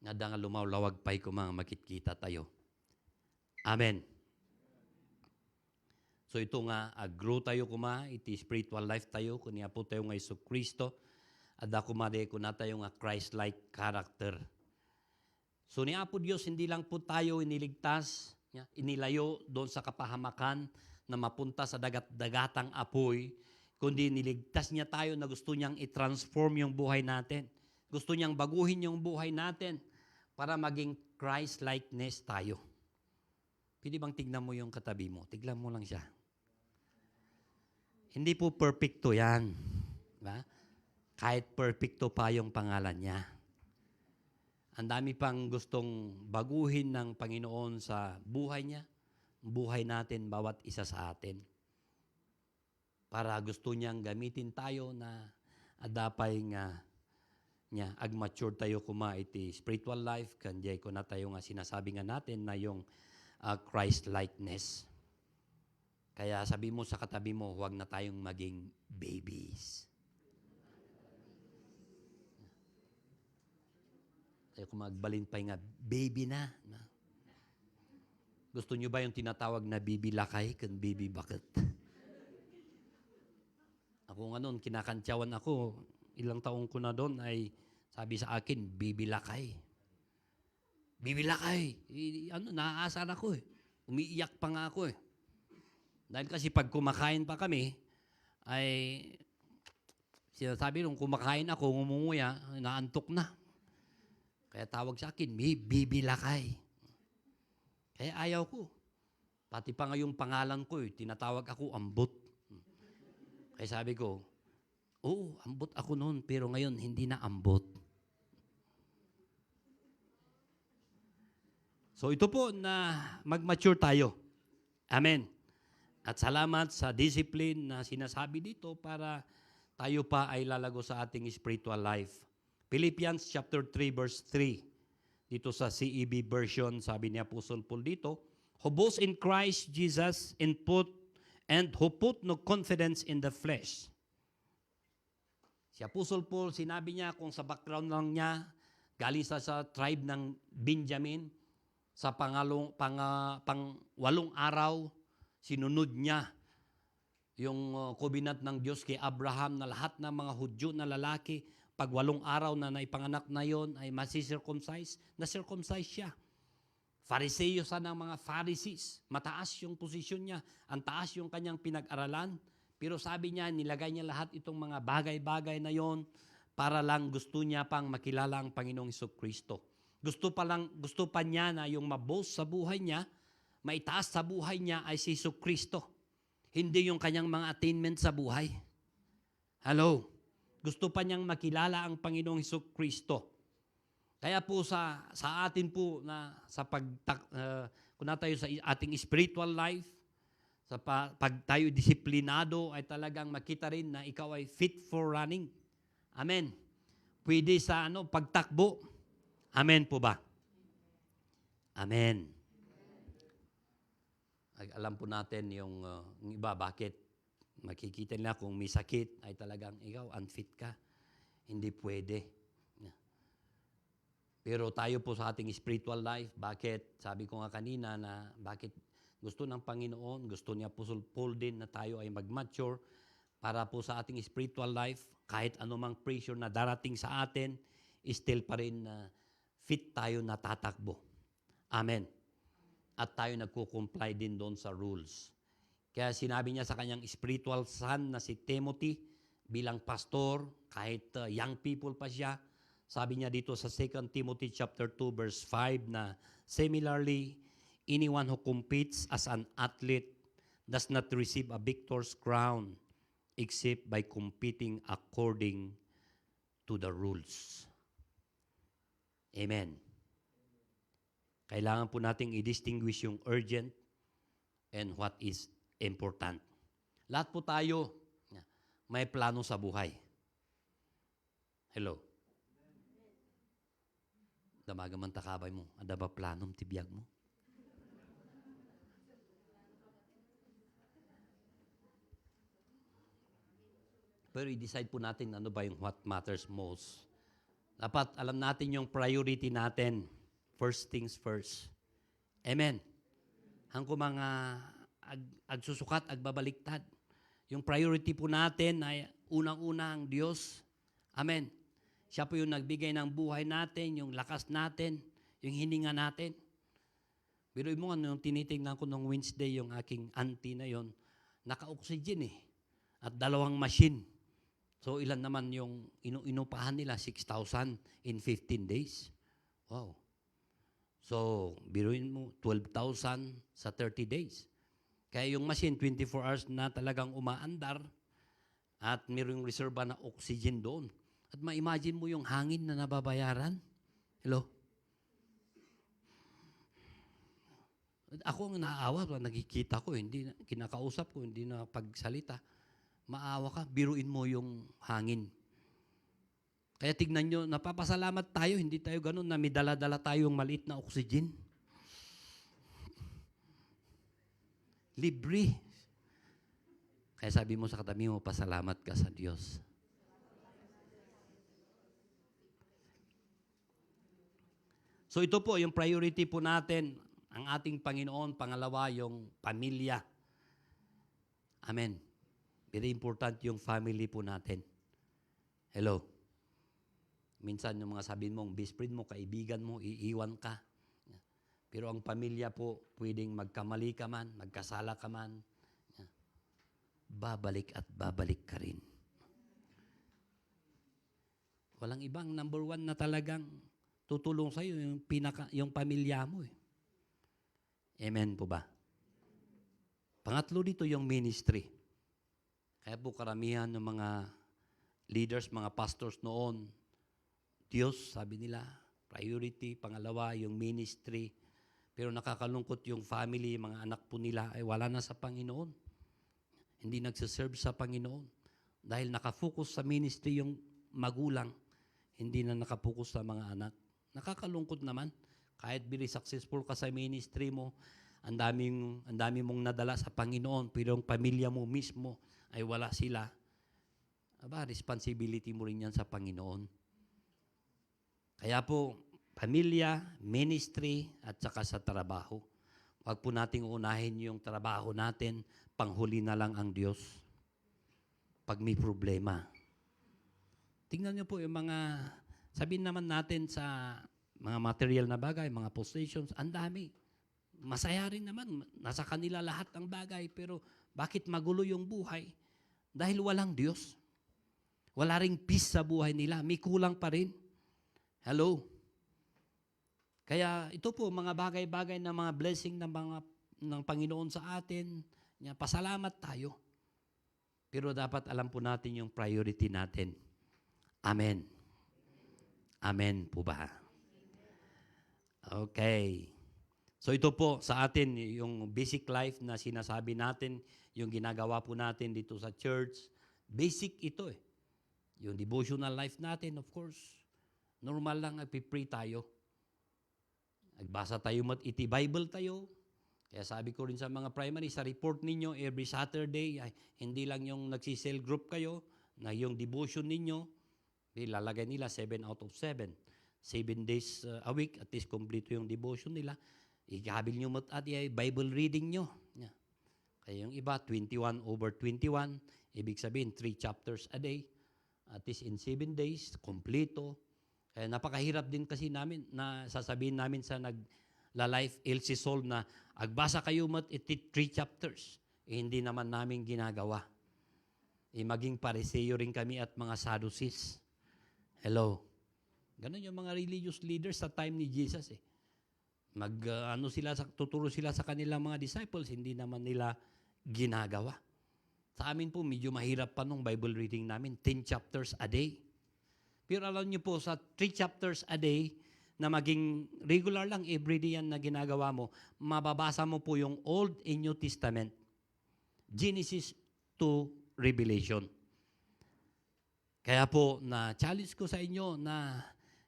Nga nga lumawlawag pa'y ko mga makikita tayo. Amen. So ito nga, grow tayo kuma, iti spiritual life tayo, kunya po tayo nga Isu Kristo, at ako mali ko na tayo nga Christ-like character. So ni Apo Diyos, hindi lang po tayo iniligtas, inilayo doon sa kapahamakan na mapunta sa dagat-dagatang apoy, kundi niligtas niya tayo na gusto niyang i-transform yung buhay natin. Gusto niyang baguhin yung buhay natin para maging Christ-likeness tayo. Pwede bang tignan mo yung katabi mo? Tignan mo lang siya. Hindi po perfecto yan. Diba? Kahit perfecto pa yung pangalan niya. Ang dami pang gustong baguhin ng Panginoon sa buhay niya, buhay natin, bawat isa sa atin. Para gusto niyang gamitin tayo na adapay nga niya, ag-mature tayo kuma iti spiritual life, kanjay ko na tayo nga sinasabi nga natin na yung Christ-likeness. Kaya sabi mo sa katabi mo, huwag na tayong maging babies. Tayo kung magbalin pa nga, baby na. Gusto nyo ba yung tinatawag na baby lakay kan baby bakit? Ako nga noon, kinakantyawan ako, ilang taong ko na doon ay sabi sa akin, baby lakay. Baby lakay. Naaasar ako eh. Umiiyak pa nga ako eh. Dahil kasi pag kumakain pa kami, ay sinasabi nung kumakain ako, ngumunguya, naantok na. Kaya tawag sa akin, may baby lakay. Kaya ayaw ko. Pati pa nga yung pangalan ko, tinatawag ako ambot. Kaya sabi ko, oo, ambot ako noon, pero ngayon hindi na ambot. So ito po na mag-mature tayo. Amen. At salamat sa discipline na sinasabi dito para tayo pa ay lalago sa ating spiritual life. Philippians chapter 3 verse 3. Dito sa CEB version, sabi ni Apostle Paul dito, who boasts in Christ Jesus who put no confidence in the flesh. Si Apostle Paul, sinabi niya kung sa background lang niya, galing sa tribe ng Benjamin, sa pang-walong araw, sinunod niya yung covenant ng Diyos kay Abraham na lahat ng mga Hudyo na lalaki, pag 8 araw na naipanganak na yon ay masisircumcise, na-circumcise siya. Fariseo sa ng mga Pharisees, mataas yung posisyon niya, ang taas yung kanyang pinag-aralan, pero sabi niya, nilagay niya lahat itong mga bagay-bagay na yon para lang gusto niya pang makilala ang Panginoong Jesucristo. Gusto pa niya na yung maboast sa buhay niya, maitaas sa buhay niya ay si Jesucristo. Hindi yung kanyang mga attainment sa buhay. Hello? Gusto pa niyang makilala ang Panginoong Jesucristo. Kaya po sa atin po na sa na tayo sa ating spiritual life. Sa pag tayo disiplinado ay talagang makita rin na ikaw ay fit for running. Amen. Pwede sa pagtakbo. Amen po ba? Amen. Alam po natin yung iba, bakit makikita nila kung may sakit ay talagang ikaw unfit ka. Hindi pwede. Pero tayo po sa ating spiritual life, bakit? Sabi ko nga kanina na bakit gusto ng Panginoon, gusto niya Apostle Paul din na tayo ay mag-mature para po sa ating spiritual life, kahit anumang pressure na darating sa atin, still pa rin fit tayo na tatakbo. Amen. At tayo nagko-comply din doon sa rules. Kaya sinabi niya sa kanyang spiritual son na si Timothy, bilang pastor, kahit young people pa siya, sabi niya dito sa 2 Timothy chapter 2 verse 5 na similarly, anyone who competes as an athlete does not receive a victor's crown except by competing according to the rules. Amen. Kailangan po nating i-distinguish yung urgent and what is important. Lahat po tayo may plano sa buhay. Hello. Damagang takabay mo. Ada ba planom tibiyag mo? Pero i-decide po natin ano ba yung what matters most. Dapat alam natin yung priority natin. First things first. Amen. Hangko mga agsusukat, agbabaliktad. Yung priority po natin ay unang-una ang Diyos. Amen. Siya po yung nagbigay ng buhay natin, yung lakas natin, yung hininga natin. Pero mo nga, nung tinitingnan ko nung Wednesday, yung aking auntie na yon, naka-oxygen eh. At 2 machine. So ilan naman yung inupahan nila? 6,000 in 15 days. Wow. So, biruin mo, 12,000 sa 30 days. Kaya yung machine, 24 hours na talagang umaandar at mayroong reserva na oxygen doon. At ma-imagine mo yung hangin na nababayaran. Hello? Ako ang naaawa, nakikita ko, hindi kinakausap ko, hindi na pagsalita. Maawa ka, biruin mo yung hangin. Kaya tignan nyo, napapasalamat tayo, hindi tayo ganun na may dala-dala tayong maliit na oxygen. Libre. Kaya sabi mo sa katabi mo, pasalamat ka sa Diyos. So ito po, yung priority po natin, ang ating Panginoon. Pangalawa, yung pamilya. Amen. Very important yung family po natin. Hello. Minsan yung mga sabihin mong best friend mo, kaibigan mo, iiwan ka. Pero ang pamilya po, pwedeng magkamali ka man, magkasala ka man, babalik at babalik ka rin. Walang ibang number 1 na talagang tutulong sa'yo, yung pamilya mo. Amen po ba? Pangatlo dito yung ministry. Kaya po karamihan ng mga leaders, mga pastors noon, Diyos, sabi nila, priority. Pangalawa, yung ministry. Pero nakakalungkot yung family, mga anak po nila, ay wala na sa Panginoon. Hindi nagsiserve sa Panginoon. Dahil nakafocus sa ministry yung magulang, hindi na nakapokus sa mga anak. Nakakalungkot naman. Kahit very successful ka sa ministry mo, ang dami mong nadala sa Panginoon, pero yung pamilya mo mismo ay wala sila. Aba, responsibility mo rin yan sa Panginoon. Kaya po, pamilya, ministry, at saka sa trabaho. Huwag po nating unahin yung trabaho natin, panghuli na lang ang Diyos. Pag may problema. Tingnan niyo po yung mga, sabihin naman natin sa mga material na bagay, mga possessions, ang dami. Masaya rin naman, nasa kanila lahat ang bagay, pero bakit magulo yung buhay? Dahil walang Diyos. Wala ring peace sa buhay nila, may kulang pa rin. Hello? Kaya ito po, mga bagay-bagay na mga blessing ng Panginoon sa atin, pasalamat tayo. Pero dapat alam po natin yung priority natin. Amen. Amen po ba? Okay. So ito po sa atin, yung basic life na sinasabi natin, yung ginagawa po natin dito sa church, basic ito eh. Yung devotional life natin, of course, normal lang, nagpipray tayo. Nagbasa tayo, iti-Bible tayo. Kaya sabi ko rin sa mga primary, sa report ninyo, every Saturday, ay, hindi lang yung nagsisell group kayo, na yung devotion ninyo, ilalagay nila 7 out of 7. 7 days a week, at least complete yung devotion nila. Ikahabil nyo at Bible reading nyo. Yeah. Kaya yung iba, 21 over 21, ibig sabihin 3 chapters a day. At least in 7 days, kompleto. Kaya napakahirap din kasi namin na sasabihin namin sa nagla-life LC Soul na agbasa kayo mat 3 chapters. Hindi naman namin ginagawa. Maging Pariseo rin kami at mga Sadducees. Hello. Ganun yung mga religious leaders sa time ni Jesus eh. Tuturo sila sa kanilang mga disciples, hindi naman nila ginagawa. Sa amin po, medyo mahirap pa nung Bible reading namin, 10 chapters a day. Pero alam niyo po, sa 3 chapters a day, na maging regular lang, everyday yan na ginagawa mo, mababasa mo po yung Old and New Testament, Genesis to Revelation. Kaya po, na-challenge ko sa inyo na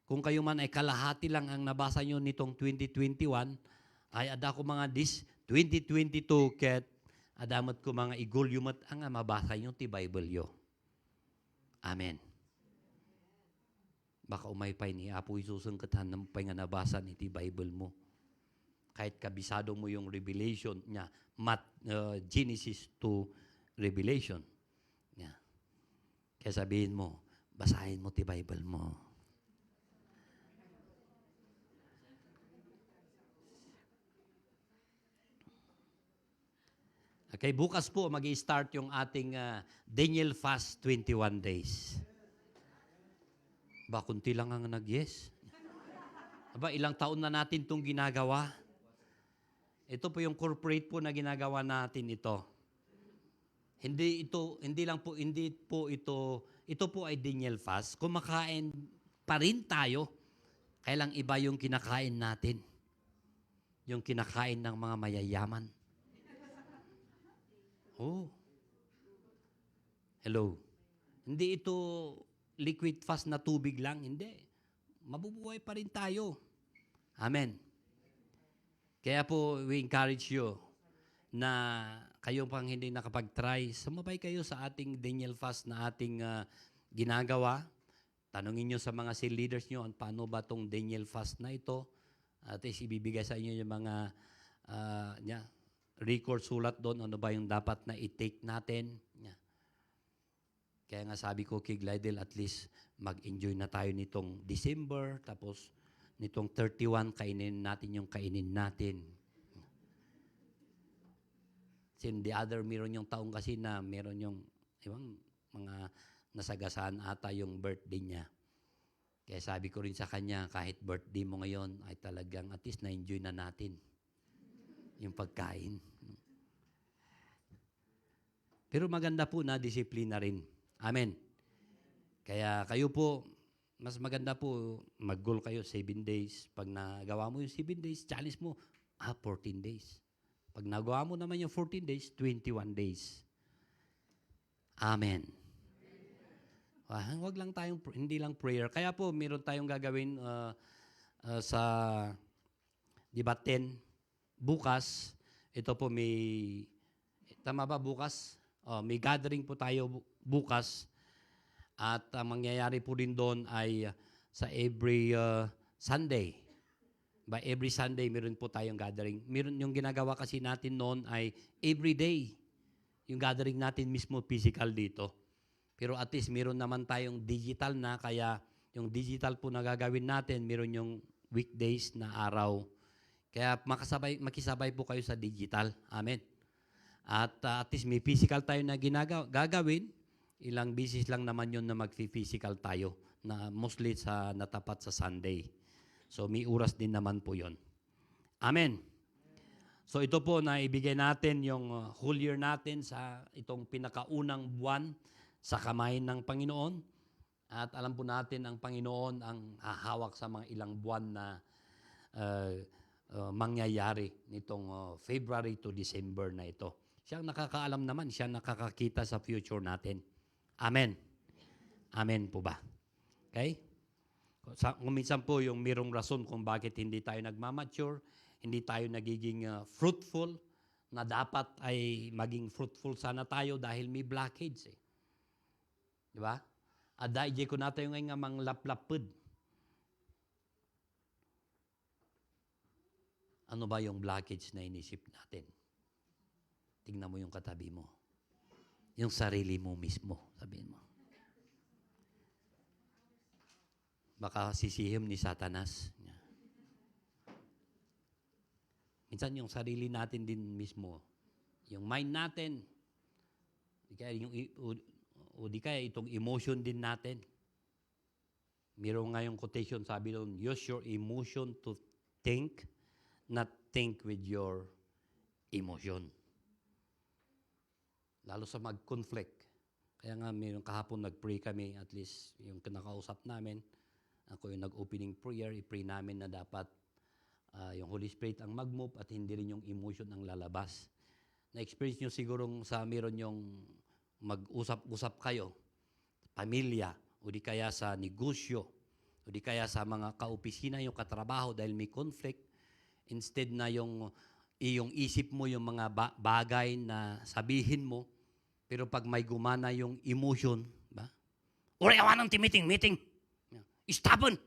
kung kayo man ay kalahati lang ang nabasa nyo nitong 2021, ay ada ko mga 2022 ket adamat ko mga igol yumat ang mabasa nyo ti Bible yo. Amen. Baka umaypay ni Apo Isus ang katahan ng nga nabasa ni ti Bible mo. Kahit kabisado mo yung Revelation niya, Genesis to Revelation. Yeah. Kaya sabihin mo, basahin mo ti Bible mo. Okay, bukas po mag-i-start yung ating Daniel Fast 21 days. Ba, kunti lang ang nag-yes. Aba, ilang taon na natin itong ginagawa. Ito po yung corporate po na ginagawa natin ito. Hindi po ay Daniel Fast. Kumakain pa rin tayo. Kailang iba yung kinakain natin. Yung kinakain ng mga mayayaman. Oh. Hello. Hindi ito liquid fast na tubig lang. Hindi. Mabubuhay pa rin tayo. Amen. Kaya po, we encourage you na kayo pang hindi nakapag-try, sumabay kayo sa ating Daniel Fast na ating ginagawa. Tanungin nyo sa mga cell leaders nyo, paano ba itong Daniel Fast na ito? At least ibibigay sa inyo yung mga record sulat doon, ano ba yung dapat na i-take natin. Yeah. Kaya nga sabi ko kay Glidel, at least mag-enjoy na tayo nitong December, tapos nitong 31, kainin natin yung kainin natin. Sin the other, meron yung taong kasi na meron yung ibang mga nasagasaan ata yung birthday niya. Kaya sabi ko rin sa kanya, kahit birthday mo ngayon, ay talagang at least na-enjoy na natin yung pagkain. Pero maganda po na disiplina rin. Amen. Kaya kayo po, mas maganda po, mag-goal kayo 7 days. Pag nagawa mo yung 7 days, challenge mo, 14 days. Pag nagawa mo naman yung 14 days, 21 days. Amen. Huwag lang tayong, hindi lang prayer. Kaya po, meron tayong gagawin sa, di ba, 10, bukas, ito po tama ba bukas? May gathering po tayo bukas. At mangyayari po rin doon ay sa every Sunday. By every Sunday, meron po tayong gathering. Meron yung ginagawa kasi natin noon ay every day. Yung gathering natin mismo physical dito. Pero at least meron naman tayong digital na, kaya yung digital po na gagawin natin, meron yung weekdays na araw. Kaya makisabay po kayo sa digital. Amen. At at least may physical tayo na gagawin. Ilang bisis lang naman yun na mag-physical tayo, na mostly natapat sa Sunday. So may oras din naman po yun. Amen. So ito po na ibigay natin yung whole year natin sa itong pinakaunang buwan sa kamay ng Panginoon. At alam po natin ang Panginoon ang hahawak sa mga ilang buwan na mangyayari nitong February to December na ito. Siya ang nakakaalam naman, siya ang nakakakita sa future natin. Amen. Amen po ba? Okay? Kung minsan po yung mirong rason kung bakit hindi tayo nagmamature, hindi tayo nagiging fruitful, na dapat ay maging fruitful sana tayo dahil may blockage eh. Di ba? Ada ije ko natin yung nga mang laplapod. Ano ba yung blockage na inisip natin? Tingnan mo yung katabi mo. Yung sarili mo mismo, sabihin mo. Baka sisihim ni Satanas. Minsan yung sarili natin din mismo, yung mind natin, di kaya itong emotion din natin. Mayroon nga yung quotation, sabi doon, use your emotion to think, not think with your emotion. Lalo sa mag-conflict. Kaya nga mayroon kahapon nag-pray kami, at least yung kinakausap namin, ako yung nag-opening prayer, i-pray namin na dapat yung Holy Spirit ang mag-move at hindi rin yung emotion ang lalabas. Na-experience nyo sigurong sa meron yung mag-usap-usap kayo, pamilya, o di kaya sa negosyo, o di kaya sa mga kaopisina, yung katrabaho dahil may conflict, instead na yung iyong isip mo yung mga bagay na sabihin mo, pero pag may gumana yung emotion, ba? Uri awan ng meeting. Stubborn!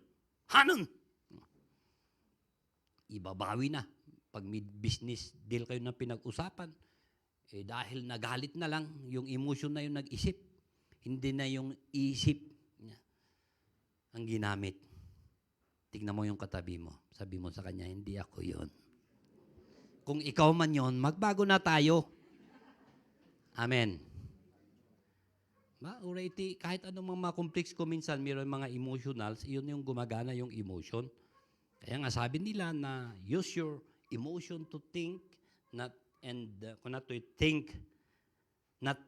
Hanon! Ibabawi na. Pag may business deal kayo na pinag-usapan, dahil nagalit na lang, yung emotion na yung nag-isip, hindi na yung isip niya ang ginamit. Tignan mo yung katabi mo. Sabi mo sa kanya, hindi ako yon. Kung ikaw man yon, magbago na tayo. Amen. Already, kahit anong mga complex ko minsan, mayroon mga emotionals, yun yung gumagana yung emotion. Kaya nga sabi nila na use your emotion to think, not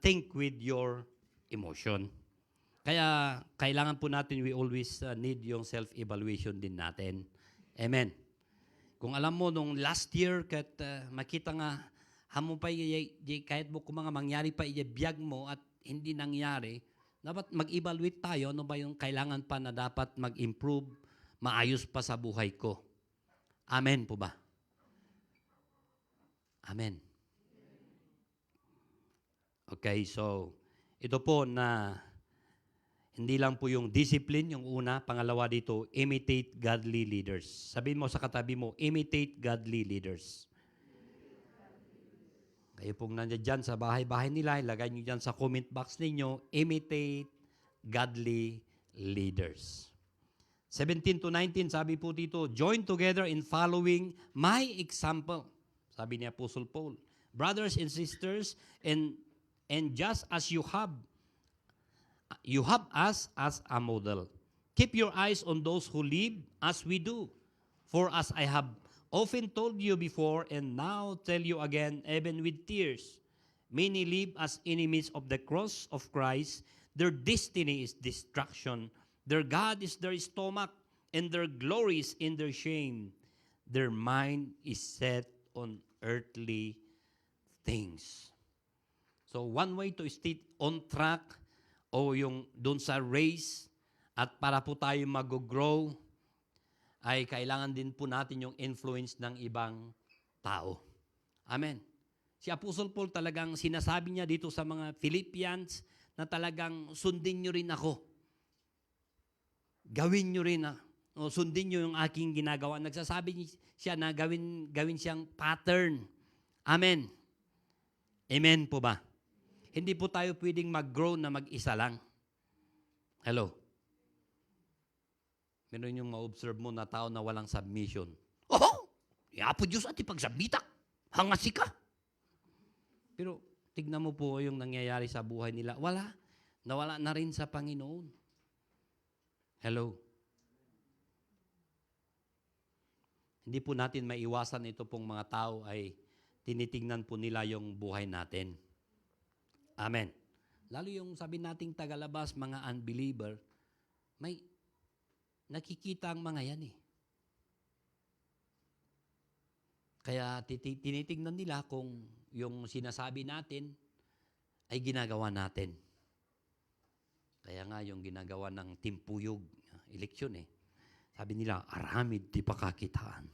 think with your emotion. Kaya kailangan po natin, we always need yung self-evaluation din natin. Amen. Kung alam mo, nung last year, kahit makita nga, hamon pa kahit mo kung mga mangyari pa biyag mo at hindi nangyari, dapat mag-evaluate tayo, ano ba yung kailangan pa na dapat mag-improve, maayos pa sa buhay ko. Amen po ba? Amen. Okay, so ito po na hindi lang po yung discipline, yung una. Pangalawa dito, imitate godly leaders. Sabihin mo sa katabi mo, imitate godly leaders. Kayo pong nandiyan dyan sa bahay-bahay nila, ilagay nyo dyan sa comment box ninyo, imitate godly leaders. 17 to 19, sabi po dito, join together in following my example. Sabi ni Apostle Paul, brothers and sisters, and just as you have us as a model. Keep your eyes on those who live as we do. For as I have often told you before, and now tell you again, even with tears, many live as enemies of the cross of Christ. Their destiny is destruction. Their God is their stomach, and their glory is in their shame. Their mind is set on earthly things. So one way to stay on track o yung doon sa race at para po tayo mag-grow ay kailangan din po natin yung influence ng ibang tao. Amen. Si Apostle Paul talagang sinasabi niya dito sa mga Philippians na talagang sundin nyo rin ako. Gawin nyo rin o sundin nyo yung aking ginagawa. Nagsasabi siya na gawin siyang pattern. Amen. Amen po ba? Hindi po tayo pwedeng mag-grow na mag-isa lang. Hello? Meron yung ma-observe mo na tao na walang submission. Oh! Iapo Diyos at ipagsabitak. Hangasi ka. Pero tignan mo po yung nangyayari sa buhay nila. Wala. Nawala na rin sa Panginoon. Hello? Hindi po natin maiwasan ito pong mga tao ay tinitingnan po nila yung buhay natin. Amen. Lalo yung sabi nating tagalabas, mga unbeliever, may nakikita ang mga yan eh. Kaya tinitingnan nila kung yung sinasabi natin ay ginagawa natin. Kaya nga yung ginagawa ng timpuyog, eleksyon sabi nila, aramid di pakakitaan.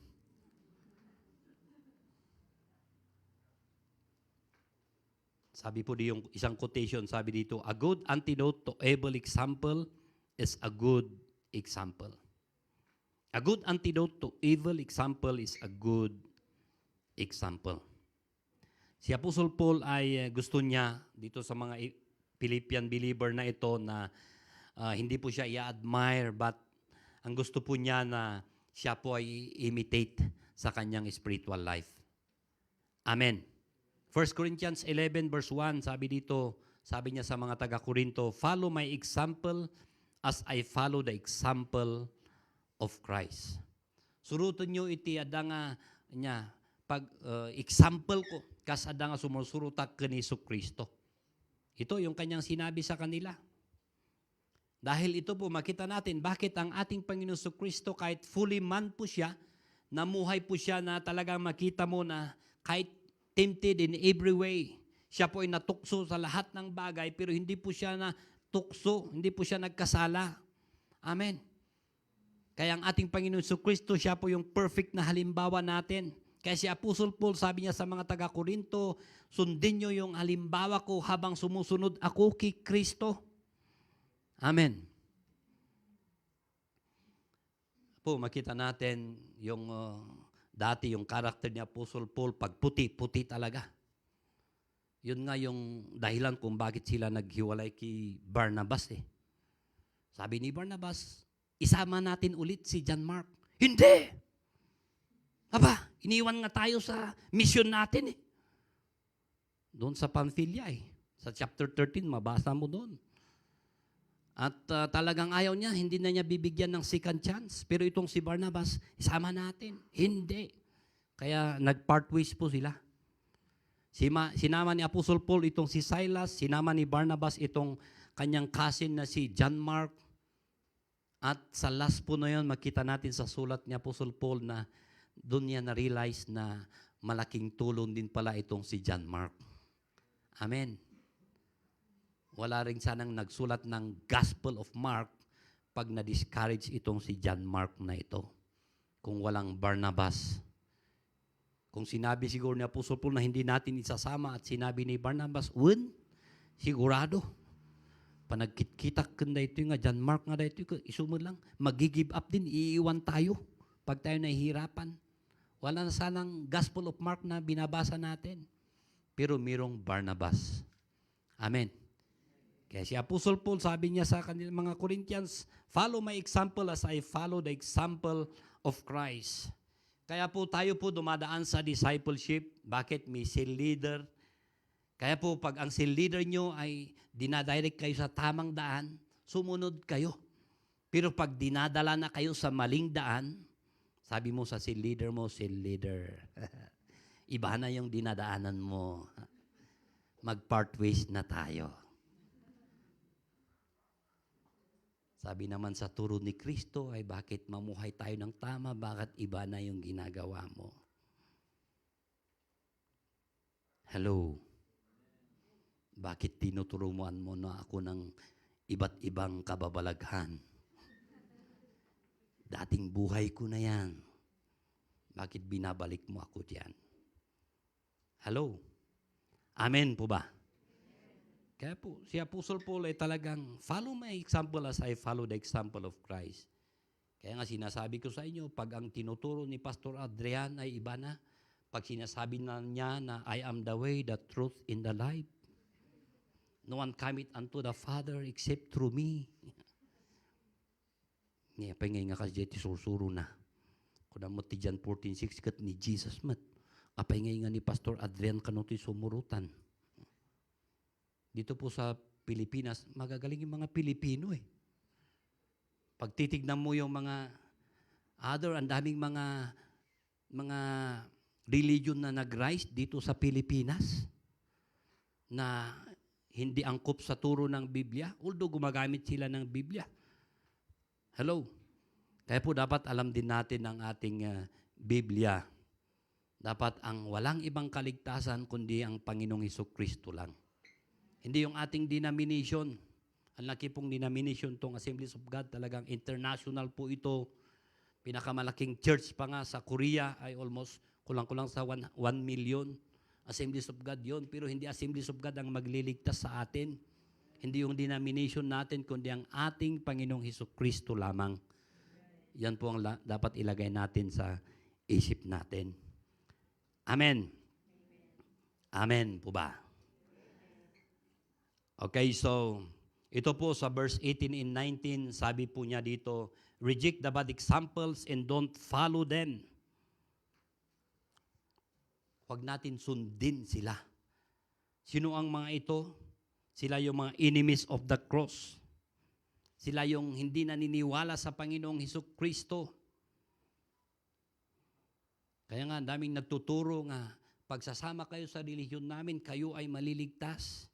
Sabi po di yung isang quotation, sabi dito, a good antidote to evil example is a good example. A good antidote to evil example is a good example. Si Apostle Paul ay gusto niya dito sa mga Philippian believer na ito na hindi po siya i-admire but ang gusto po niya na siya po ay imitate sa kanyang spiritual life. Amen. 1 Corinthians 11 verse 1, sabi dito, sabi niya sa mga taga-Korinto, follow my example as I follow the example of Christ. Surutan nyo iti adanga niya, pag example ko, kas adanga sumusurutak kani Kristo. Ito yung kanyang sinabi sa kanila. Dahil ito po, makita natin bakit ang ating Panginoon Kristo kahit fully man po siya, namuhay po siya na talagang makita mo na kahit tempted in every way, siya po ay natukso sa lahat ng bagay pero hindi po siya natukso, hindi po siya nagkasala. Amen. Kaya ang ating Panginoon Kristo, siya po yung perfect na halimbawa natin. Kaya si Apostle Paul, sabi niya sa mga taga-Korinto, sundin niyo yung halimbawa ko habang sumusunod ako kay Kristo. Amen. Po, makita natin yung dati yung karakter ni Apostle Paul, pag puti talaga. Yun nga yung dahilan kung bakit sila naghiwalay kay Barnabas Sabi ni Barnabas, isama natin ulit si John Mark. Hindi! Aba, iniwan nga tayo sa mission natin Doon sa Pamphylia Sa chapter 13, mabasa mo doon. At talagang ayaw niya, hindi na niya bibigyan ng second chance. Pero itong si Barnabas, isama natin. Hindi. Kaya nag-part ways po sila. Sinama ni Apostle Paul itong si Silas, sinama ni Barnabas itong kanyang cousin na si John Mark. At sa last po na yun, makita natin sa sulat ni Apostle Paul na doon niya na-realize na malaking tulong din pala itong si John Mark. Amen. Wala rin sanang nagsulat ng Gospel of Mark pag na-discourage itong si John Mark na ito. Kung walang Barnabas. Kung sinabi siguro ni Apostle Paul na hindi natin isasama at sinabi ni Barnabas, sigurado. Panagkit-kitak kanda ito nga, John Mark nga ito, isumod lang, mag-give up din, iiwan tayo pag tayo nahihirapan. Wala na sanang Gospel of Mark na binabasa natin. Pero mayroong Barnabas. Amen. Kaya si Apostle Paul, sabi niya sa kanilang mga Corinthians, follow my example as I follow the example of Christ. Kaya po tayo po dumadaan sa discipleship. Bakit? May cell leader. Kaya po pag ang cell leader nyo ay dinadirect kayo sa tamang daan, sumunod kayo. Pero pag dinadala na kayo sa maling daan, sabi mo sa cell leader mo, cell leader, iba na yung dinadaanan mo. Mag-part ways na tayo. Sabi naman sa turo ni Kristo ay bakit mamuhay tayo ng tama, bakit iba na yung ginagawa mo? Hello? Bakit tinuturuan mo na ako ng iba't ibang kababalaghan? Dating buhay ko na yan. Bakit binabalik mo ako diyan? Hello? Amen po ba? Kaya po, si Apostle Paul ay talagang follow my example as I follow the example of Christ. Kaya nga sinasabi ko sa inyo, pag ang tinuturo ni Pastor Adrian ay iba na, pag sinasabi na niya na I am the way, the truth, and the life. No one cometh unto the Father except through me. Ngayon, pangay nga kasi ti sursuro na. Kung mo ti John 14:6 kat ni Jesus mat. Apay nga ni Pastor Adrian kanuti sumurutan. Dito po sa Pilipinas, magagaling yung mga Pilipino Pag titignan mo yung mga ang daming mga religion na nag-rise dito sa Pilipinas na hindi angkop sa turo ng Biblia, although gumagamit sila ng Biblia. Hello? Kaya po dapat alam din natin ang ating Biblia. Dapat ang walang ibang kaligtasan kundi ang Panginoong Hesukristo lang. Hindi yung ating denomination. Ang laki pong denomination tong Assemblies of God. Talagang international po ito. Pinakamalaking church pa nga sa Korea ay almost kulang-kulang sa 1 million. Assemblies of God yon. Pero hindi Assemblies of God ang magliligtas sa atin. Hindi yung denomination natin, kundi ang ating Panginoong Hesukristo lamang. Yan po ang dapat ilagay natin sa isip natin. Amen. Amen po ba? Okay, so ito po sa verse 18 and 19, sabi po niya dito, reject the bad examples and don't follow them. Huwag natin sundin sila. Sino ang mga ito? Sila yung mga enemies of the cross. Sila yung hindi naniniwala sa Panginoong Hesukristo. Kaya nga, daming nagtuturo nga, pagsasama kayo sa relihiyon namin, kayo ay maliligtas.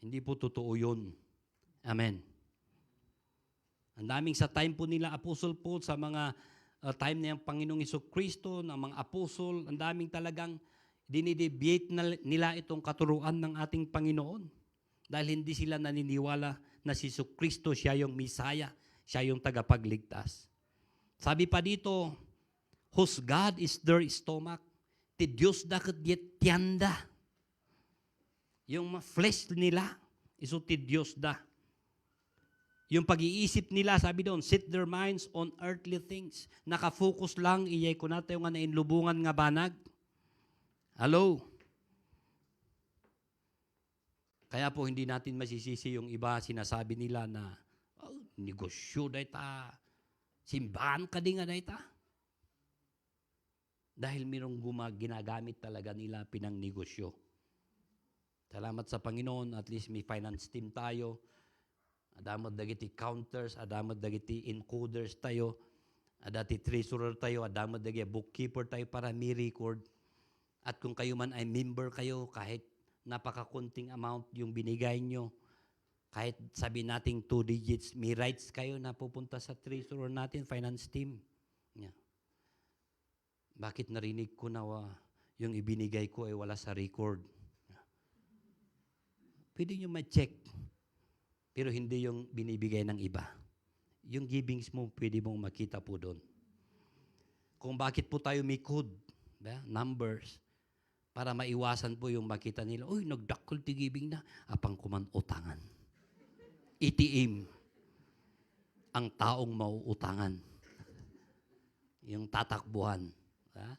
Hindi po totoo yun. Amen. Ang daming sa time po nila, Apostle Paul, sa mga time na yung Panginoong Hesukristo, ng mga apostle, ang daming talagang dinideviate nila itong katuruan ng ating Panginoon. Dahil hindi sila naniniwala na si Hesukristo, siya yung Misaya, siya yung tagapagligtas. Sabi pa dito, whose God is their stomach, ti Diyos da ket tianda. Yung flesh nila, iso ti Diyos da. Yung pag-iisip nila, sabi doon, set their minds on earthly things. Nakafocus lang, iyay ko natin yung nainlubungan nga banag. Hello? Kaya po hindi natin masisisi yung iba, sinasabi nila na, oh, negosyo dahi ta, simbahan ka din nga dahi ta. Dahil mayroong ginagamit talaga nila pinang negosyo. Salamat sa Panginoon, at least may finance team tayo. Adamad dagiti counters, adamad dagiti encoders tayo, adati treasurer tayo, adamad dagiti bookkeeper tayo para may record. At kung kayo man ay member kayo, kahit napakakunting amount yung binigay nyo, kahit sabi nating 2 digits, may rights kayo na pupunta sa treasurer natin, finance team. Yeah. Bakit narinig ko na yung ibinigay ko ay wala sa record? Pwede nyo ma-check. Pero hindi yung binibigay ng iba. Yung givings mo, pwede mong makita po doon. Kung bakit po tayo may code, numbers, para maiwasan po yung makita nila, uy, nagdakol ti giving na, apang kuman utangan. ATM, ang taong mauutangan. Yung tatakbuhan. Ha?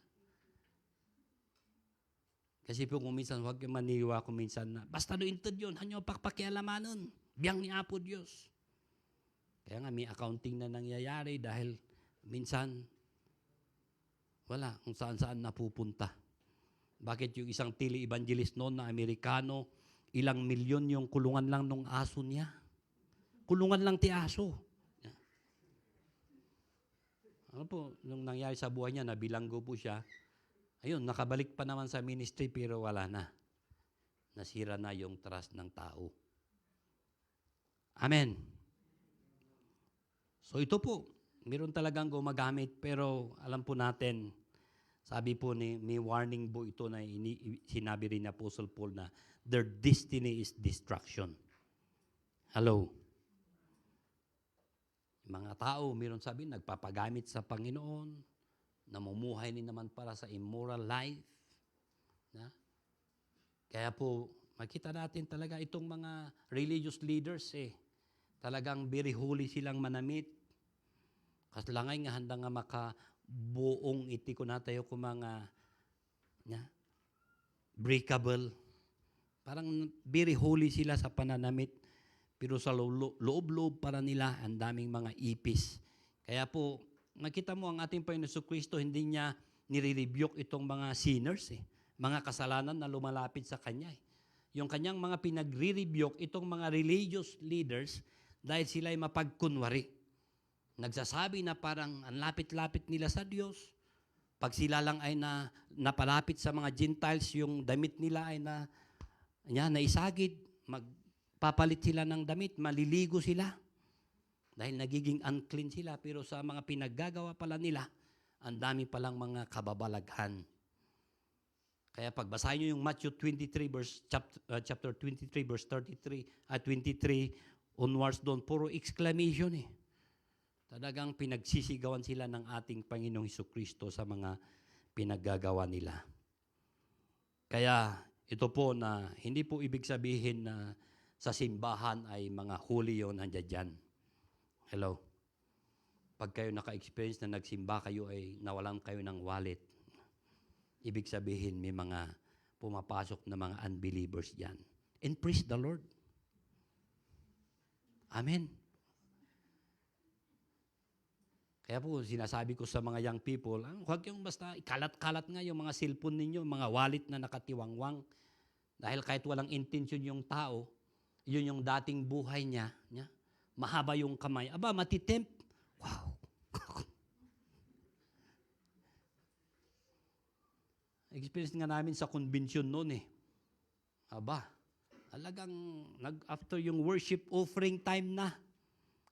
Kasi po kung minsan, huwag yung maniwa kung minsan na, basta do intod yun, hanyo pakpakialamanon. Biyang ni Apo Diyos. Kaya nga may accounting na nangyayari dahil minsan wala kung saan-saan napupunta. Bakit yung isang tele-evangelist noon na Amerikano, ilang milyon yung kulungan lang nung aso niya? Kulungan lang ti aso. Ano po, nung nangyari sa buhay niya, nabilanggo po siya. Ayun, nakabalik pa naman sa ministry pero wala na. Nasira na yung trust ng tao. Amen. So ito po, meron talagang gumagamit pero alam po natin, sabi po may warning po ito na sinabi rin ni Apostle Paul na their destiny is destruction. Hello? Mga tao, meron sabi, nagpapagamit sa Panginoon, namumuhay din naman para sa immoral life. Na? Kaya po, makita natin talaga itong mga religious leaders talagang very holy silang manamit. Kaslangay nga handa nga makabuong iti ko na tayo kung mga breakable. Parang very holy sila sa pananamit. Pero sa loob-loob para nila, ang daming mga ipis. Kaya po, nakita mo ang ating Panginoon Jesucristo, hindi niya nire-rebuke itong mga sinners, mga kasalanan na lumalapit sa Kanya. Yung Kanyang mga pinagre-rebuke, itong mga religious leaders, dahil sila ay mapagkunwari. Nagsasabi na parang ang lapit-lapit nila sa Diyos. Pag sila lang ay napalapit sa mga Gentiles, yung damit nila ay naisagid, magpapalit sila ng damit, maliligo sila. Dahil nagiging unclean sila, pero sa mga pinaggagawa pala nila, ang dami palang mga kababalaghan. Kaya pagbasahin nyo yung Matthew 23 chapter 23 verse 33 at 23 onwards doon, puro exclamation eh. Talagang pinagsisigawan sila ng ating Panginoong Hesukristo sa mga pinaggagawa nila. Kaya ito po na hindi po ibig sabihin na sa simbahan ay mga huli yun nandiyan dyan. Hello? Pag kayo naka-experience na nagsimba kayo ay nawalan kayo ng wallet, ibig sabihin may mga pumapasok na mga unbelievers dyan. And praise the Lord. Amen. Kaya po, sinasabi ko sa mga young people, huwag yung basta ikalat-kalat nga yung mga cellphone ninyo, mga wallet na nakatiwangwang. Dahil kahit walang intention yung tao, yun yung dating buhay niya, mahaba yung kamay. Aba, matitempt. Wow. Experience nga namin sa convention noon eh. Aba, talagang after yung worship offering time na,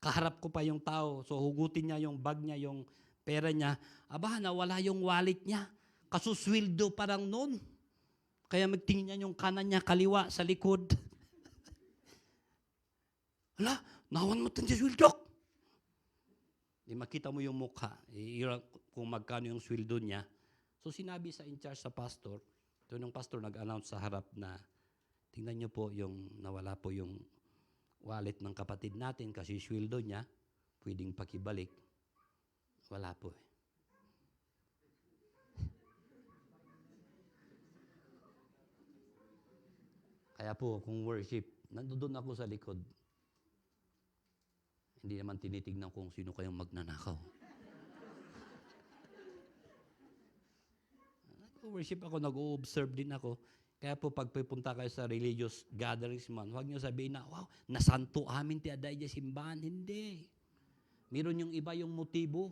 kaharap ko pa yung tao. So hugutin niya yung bag niya, yung pera niya. Aba, nawala yung wallet niya. Kasuswildo parang noon. Kaya magtingin niya yung kanan niya, kaliwa, sa likod. Hala, nawan mo tayo sa swildo. Di makita mo yung mukha, kung magkano yung sweldo niya. So sinabi sa in-charge sa pastor, ito yung pastor nag-announce sa harap na, tingnan niyo po yung nawala po yung wallet ng kapatid natin kasi sweldo niya, pwedeng pakibalik. Wala po eh. Kaya po, kung worship, nandoon ako sa likod. Hindi naman tinitignan kung sino kayong magnanakaw. Worship ako, nag-o-observe din ako. Kaya po, pag pupunta kayo sa religious gatherings man, huwag niyo sabihin na, wow, nasanto amin ti aday di simbahan. Hindi. Meron yung iba yung motibo.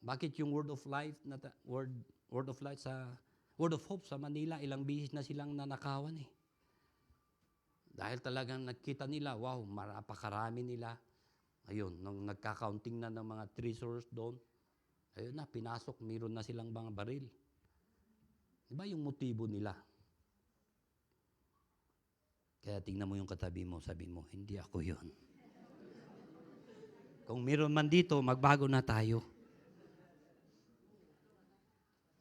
Bakit yung Word of Life, Word of Life sa Word of Hope sa Manila, ilang bisis na silang nanakawan eh. Dahil talagang nakita nila, wow, marapakarami nila. Ayun, nung nagka-counting na ng mga treasures doon, ayun na, pinasok, meron na silang mga baril. Diba yung motibo nila? Kaya tingnan mo yung katabi mo, sabi mo, hindi ako yun. Kung meron man dito, magbago na tayo.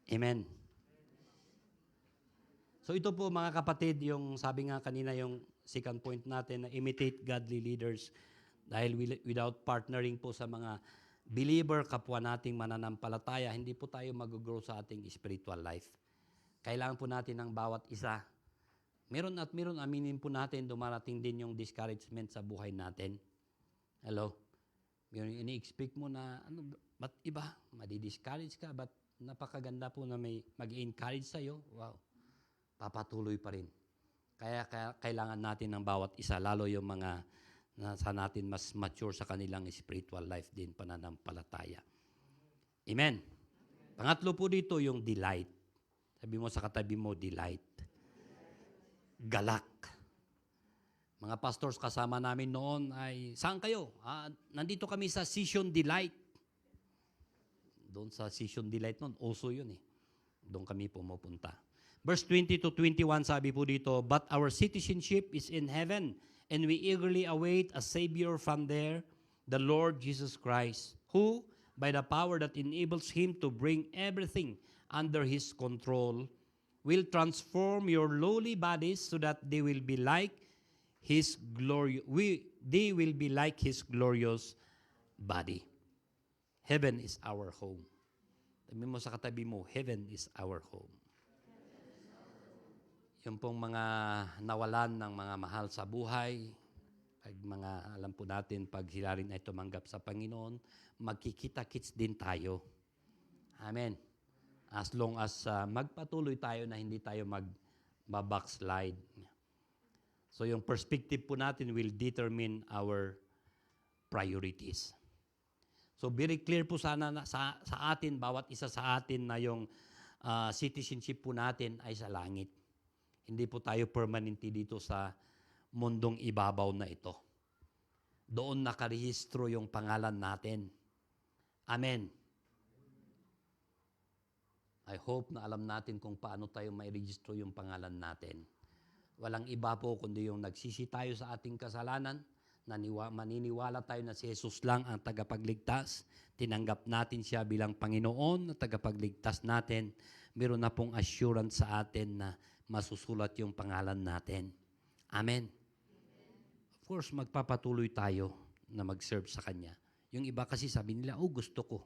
Amen. So ito po mga kapatid, yung sabi nga kanina yung second point natin na imitate godly leaders dahil without partnering po sa mga believer, kapwa nating mananampalataya, hindi po tayo mag-grow sa ating spiritual life. Kailangan po natin ng bawat isa. Meron at meron, aminin po natin, dumarating din yung discouragement sa buhay natin. Hello? Meron ini-expect mo na, ba't iba? Madi-discourage ka? Ba't napakaganda po na may mag-encourage sa'yo? Wow. Papatuloy pa rin. Kaya kailangan natin ng bawat isa, lalo yung mga nasa natin mas mature sa kanilang spiritual life din, pananampalataya. Amen. Pangatlo po dito, yung delight. Sabi mo sa katabi mo, delight. Galak. Mga pastors kasama namin noon ay, saan kayo? Nandito kami sa Session Delight. Doon sa Session Delight noon, uso yun eh. Doon kami pumupunta. Verse 20 to 21, sabi po dito, but our citizenship is in heaven, and we eagerly await a Savior from there, the Lord Jesus Christ, who, by the power that enables Him to bring everything under His control, will transform your lowly bodies so that they will be like His they will be like His glorious body. Heaven is our home. Sabi mo sa katabi mo, heaven is our home. Yung pong mga nawalan ng mga mahal sa buhay, pag mga, alam po natin, pag sila rin ay tumanggap sa Panginoon, magkikita-kits din tayo. Amen. As long as magpatuloy tayo na hindi tayo mag-backslide. So yung perspective po natin will determine our priorities. So very clear po sana sa atin, bawat isa sa atin na yung citizenship po natin ay sa langit. Hindi po tayo permanente dito sa mundong ibabaw na ito. Doon nakarehistro yung pangalan natin. Amen. I hope na alam natin kung paano tayo may registro yung pangalan natin. Walang iba po kundi yung nagsisi tayo sa ating kasalanan, maniniwala tayo na si Jesus lang ang tagapagligtas, tinanggap natin siya bilang Panginoon at tagapagligtas natin, meron na pong assurance sa atin na masusulat yung pangalan natin. Amen. Of course, magpapatuloy tayo na mag-serve sa Kanya. Yung iba kasi sabi nila, gusto ko.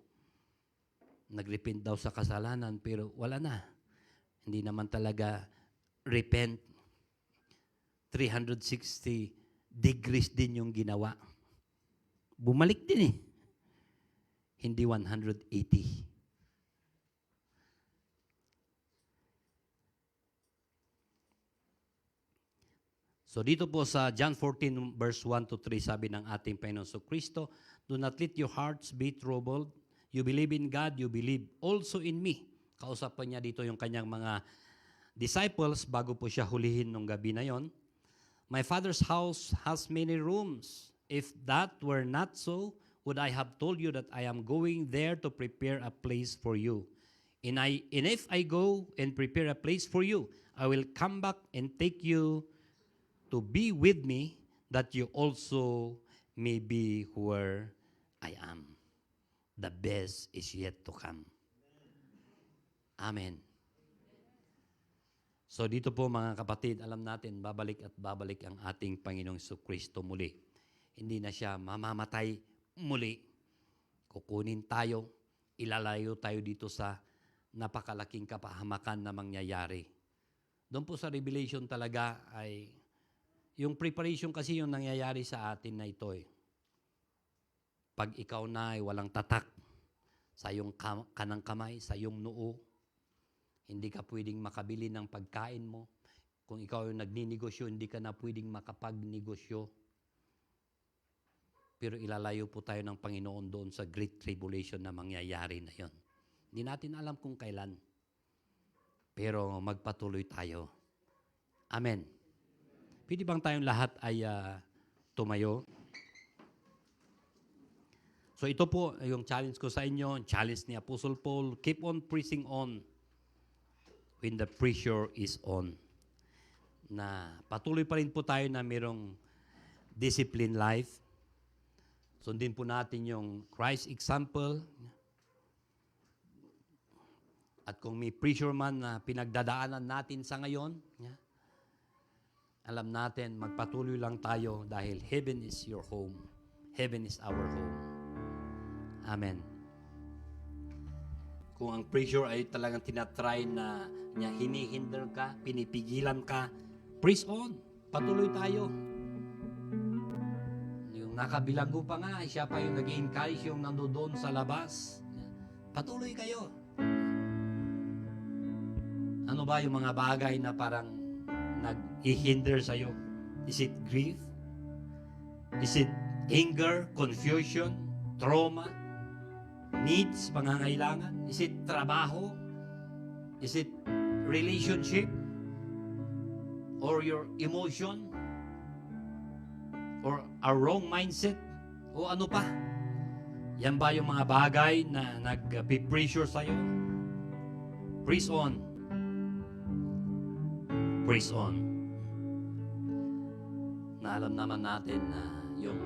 Nag-repent daw sa kasalanan, pero wala na. Hindi naman talaga repent. 360 degrees din yung ginawa. Bumalik din eh. Hindi 180. So dito po sa John 14 verse 1 to 3, sabi ng ating Panginoon Kristo, "Do not let your hearts be troubled. You believe in God, you believe also in me." Kausap pa niya dito yung kanyang mga disciples bago po siya hulihin nung gabi na yon. "My Father's house has many rooms. If that were not so, would I have told you that I am going there to prepare a place for you? And if I go and prepare a place for you, I will come back and take you to be with me, that you also may be where I am. The best is yet to come." Amen. So dito po mga kapatid, alam natin, babalik at babalik ang ating Panginoong Kristo muli. Hindi na siya mamamatay muli. Kukunin tayo, ilalayo tayo dito sa napakalaking kapahamakan na mangyayari. Doon po sa Revelation talaga ay, yung preparation kasi yung nangyayari sa atin na ito eh. Pag ikaw na ay walang tatak sa iyong kanang kamay, sa iyong noo, hindi ka pwedeng makabili ng pagkain mo. Kung ikaw yung nagninegosyo, hindi ka na pwedeng makapagnegosyo. Pero ilalayo po tayo ng Panginoon doon sa Great Tribulation na mangyayari na yon. Hindi natin alam kung kailan. Pero magpatuloy tayo. Amen. Pwede bang tayong lahat ay tumayo? So ito po yung challenge ko sa inyo, challenge ni Apostle Paul, keep on pressing on when the pressure is on. Na patuloy pa rin po tayo na mayroong discipline life. Sundin po natin yung Christ example. At kung may pressure man na pinagdadaanan natin sa ngayon, alam natin, magpatuloy lang tayo dahil heaven is your home. Heaven is our home. Amen. Kung ang pressure ay talagang tinatry na hinihinder ka, pinipigilan ka, press on. Patuloy tayo. Yung nakabilanggo pa nga, siya pa yung nag-i-encourage yung nandoon sa labas. Patuloy kayo. Ano ba yung mga bagay na parang nag-hinder sa'yo? Is it grief? Is it anger, confusion, trauma, needs, pangangailangan? Is it trabaho? Is it relationship? Or your emotion? Or a wrong mindset? O ano pa? Yan ba yung mga bagay na nag-pressure sa'yo? Press on. Praise on. Na alam naman natin na yung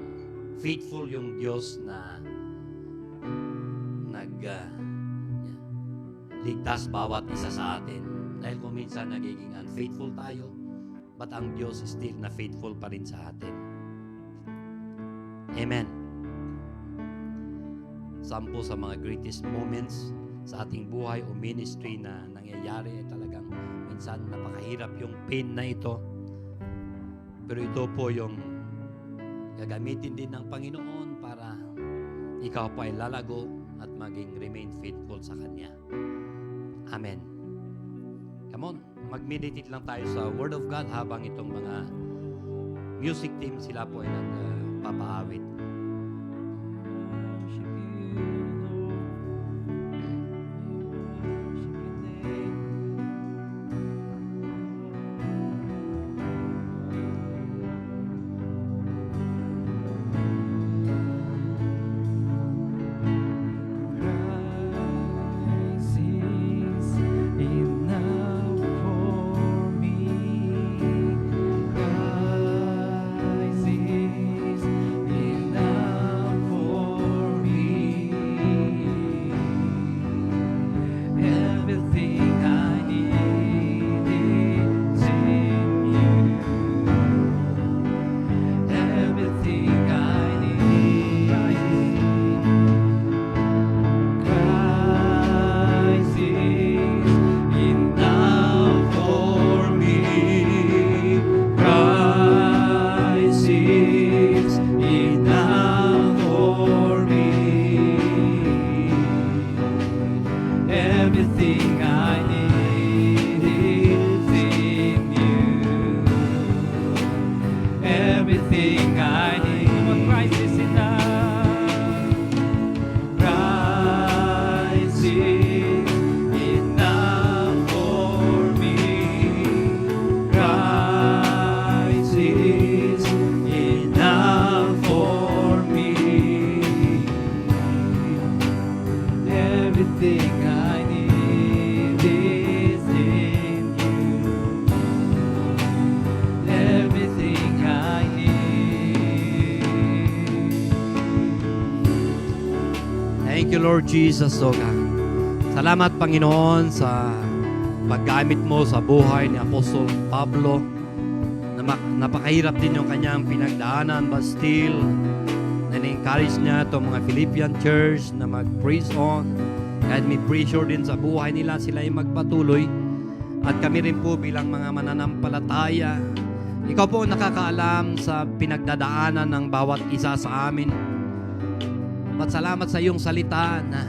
faithful yung Diyos na ligtas bawat isa sa atin. Dahil kung minsan nagiging unfaithful tayo, but ang Diyos is still na faithful pa rin sa atin. Amen. Sampo sa mga greatest moments sa ating buhay o ministry na nangyayari ay talagang minsan napakahirap yung pain na ito. Pero ito po yung gagamitin din ng Panginoon para ikaw pa ay lalago at maging remain faithful sa Kanya. Amen. Come on, mag-meditate lang tayo sa Word of God habang itong mga music team sila po ay nagpapaawit. Christ is Everything I need is in you. Everything I need. Thank you, Lord Jesus, O God. Salamat, Panginoon, sa paggamit mo sa buhay ni Apostol Pablo. Napakahirap din yung kanyang pinagdaanan, but still, na-encourage niya itong mga Philippian church na mag-praise on. Kahit may pressure din sa buhay nila, sila ay magpatuloy. At kami rin po bilang mga mananampalataya, ikaw po ang nakakaalam sa pinagdadaanan ng bawat isa sa amin. At salamat sa iyong salita na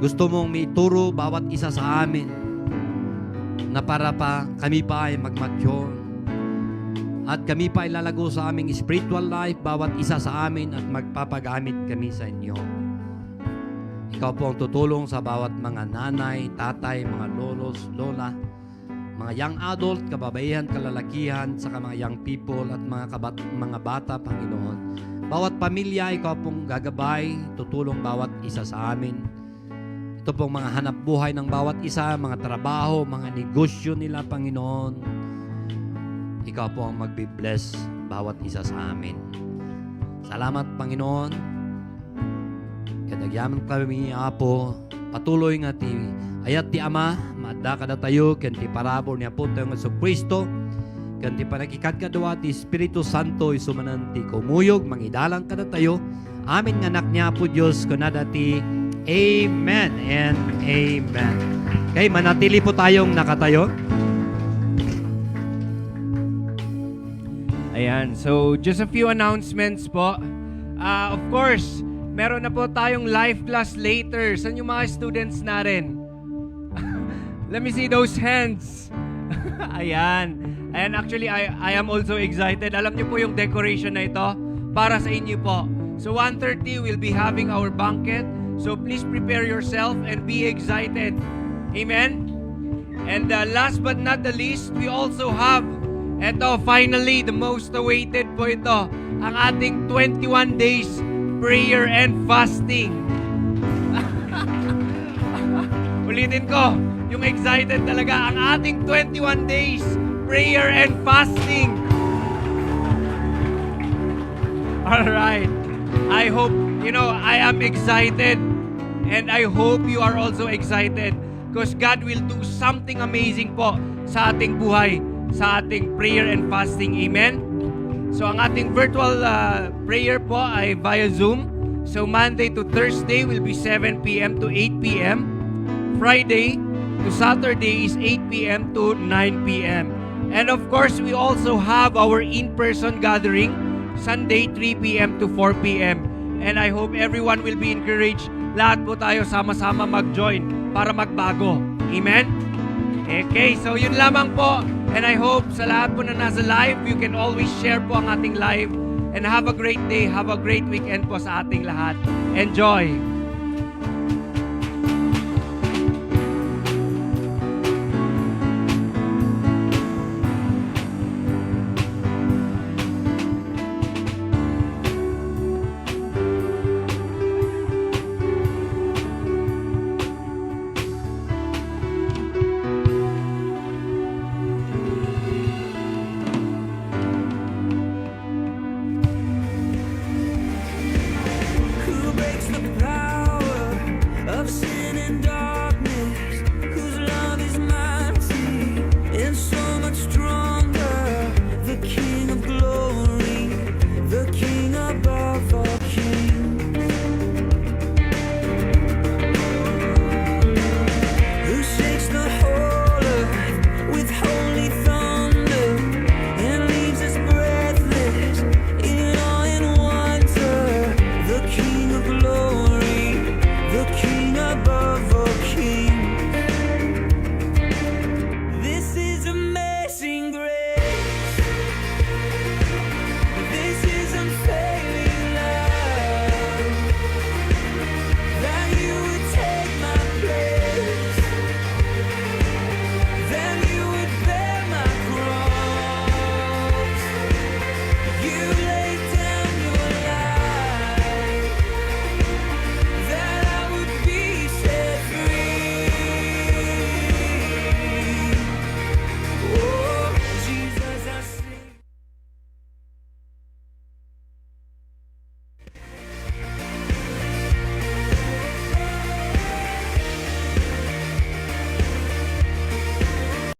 gusto mong maituro bawat isa sa amin na para pa kami pa ay mag-mature at kami pa ay lalago sa aming spiritual life, bawat isa sa amin, at magpapagamit kami sa inyo. Ikaw po ang tutulong sa bawat mga nanay, tatay, mga lolos, lola, mga young adult, kababaihan, kalalakihan, saka mga young people at mga bata, Panginoon. Bawat pamilya, ikaw pong gagabay, tutulong bawat isa sa amin. Ito pong mga hanap buhay ng bawat isa, mga trabaho, mga negosyo nila, Panginoon. Ikaw po ang magbi-bless bawat isa sa amin. Salamat, Panginoon. Kadagyaman kami, Apo, patuloy nga ti ayat ti Ama, madda kada tayo, ken ti parabor ni Apo tayo nga sa Kristo, ken ti panagikat kadwa ti Espiritu Santo, isumanan ti kumuyog, mangidalang kada tayo. Amin nga anak niya po Diyos, kunada ti Amen and Amen. Okay, manatili po tayong nakatayo. Ayan, so just a few announcements po. Of course, meron na po tayong live class later. Saan yung mga students natin? Let me see those hands. Ayan. And actually, I am also excited. Alam niyo po yung decoration na ito para sa inyo po. So 1:30, we'll be having our banquet. So please prepare yourself and be excited. Amen? And last but not the least, we also have, eto, finally, the most awaited po ito, ang ating 21 days prayer and fasting. Ulitin ko, yung excited talaga, ang ating 21 days prayer and fasting. Alright. I hope, I am excited, and I hope you are also excited because God will do something amazing po sa ating buhay, sa ating prayer and fasting. Amen? So, ang ating virtual prayer po ay via Zoom. So, Monday to Thursday will be 7 p.m. to 8 p.m. Friday to Saturday is 8 p.m. to 9 p.m. And of course, we also have our in-person gathering, Sunday 3 p.m. to 4 p.m. And I hope everyone will be encouraged. Lahat po tayo sama-sama mag-join para magbago. Amen? Okay, so yun lamang po. And I hope sa lahat po na nasa live, you can always share po ang ating live. And have a great day, have a great weekend po sa ating lahat. Enjoy! Who breaks the pride?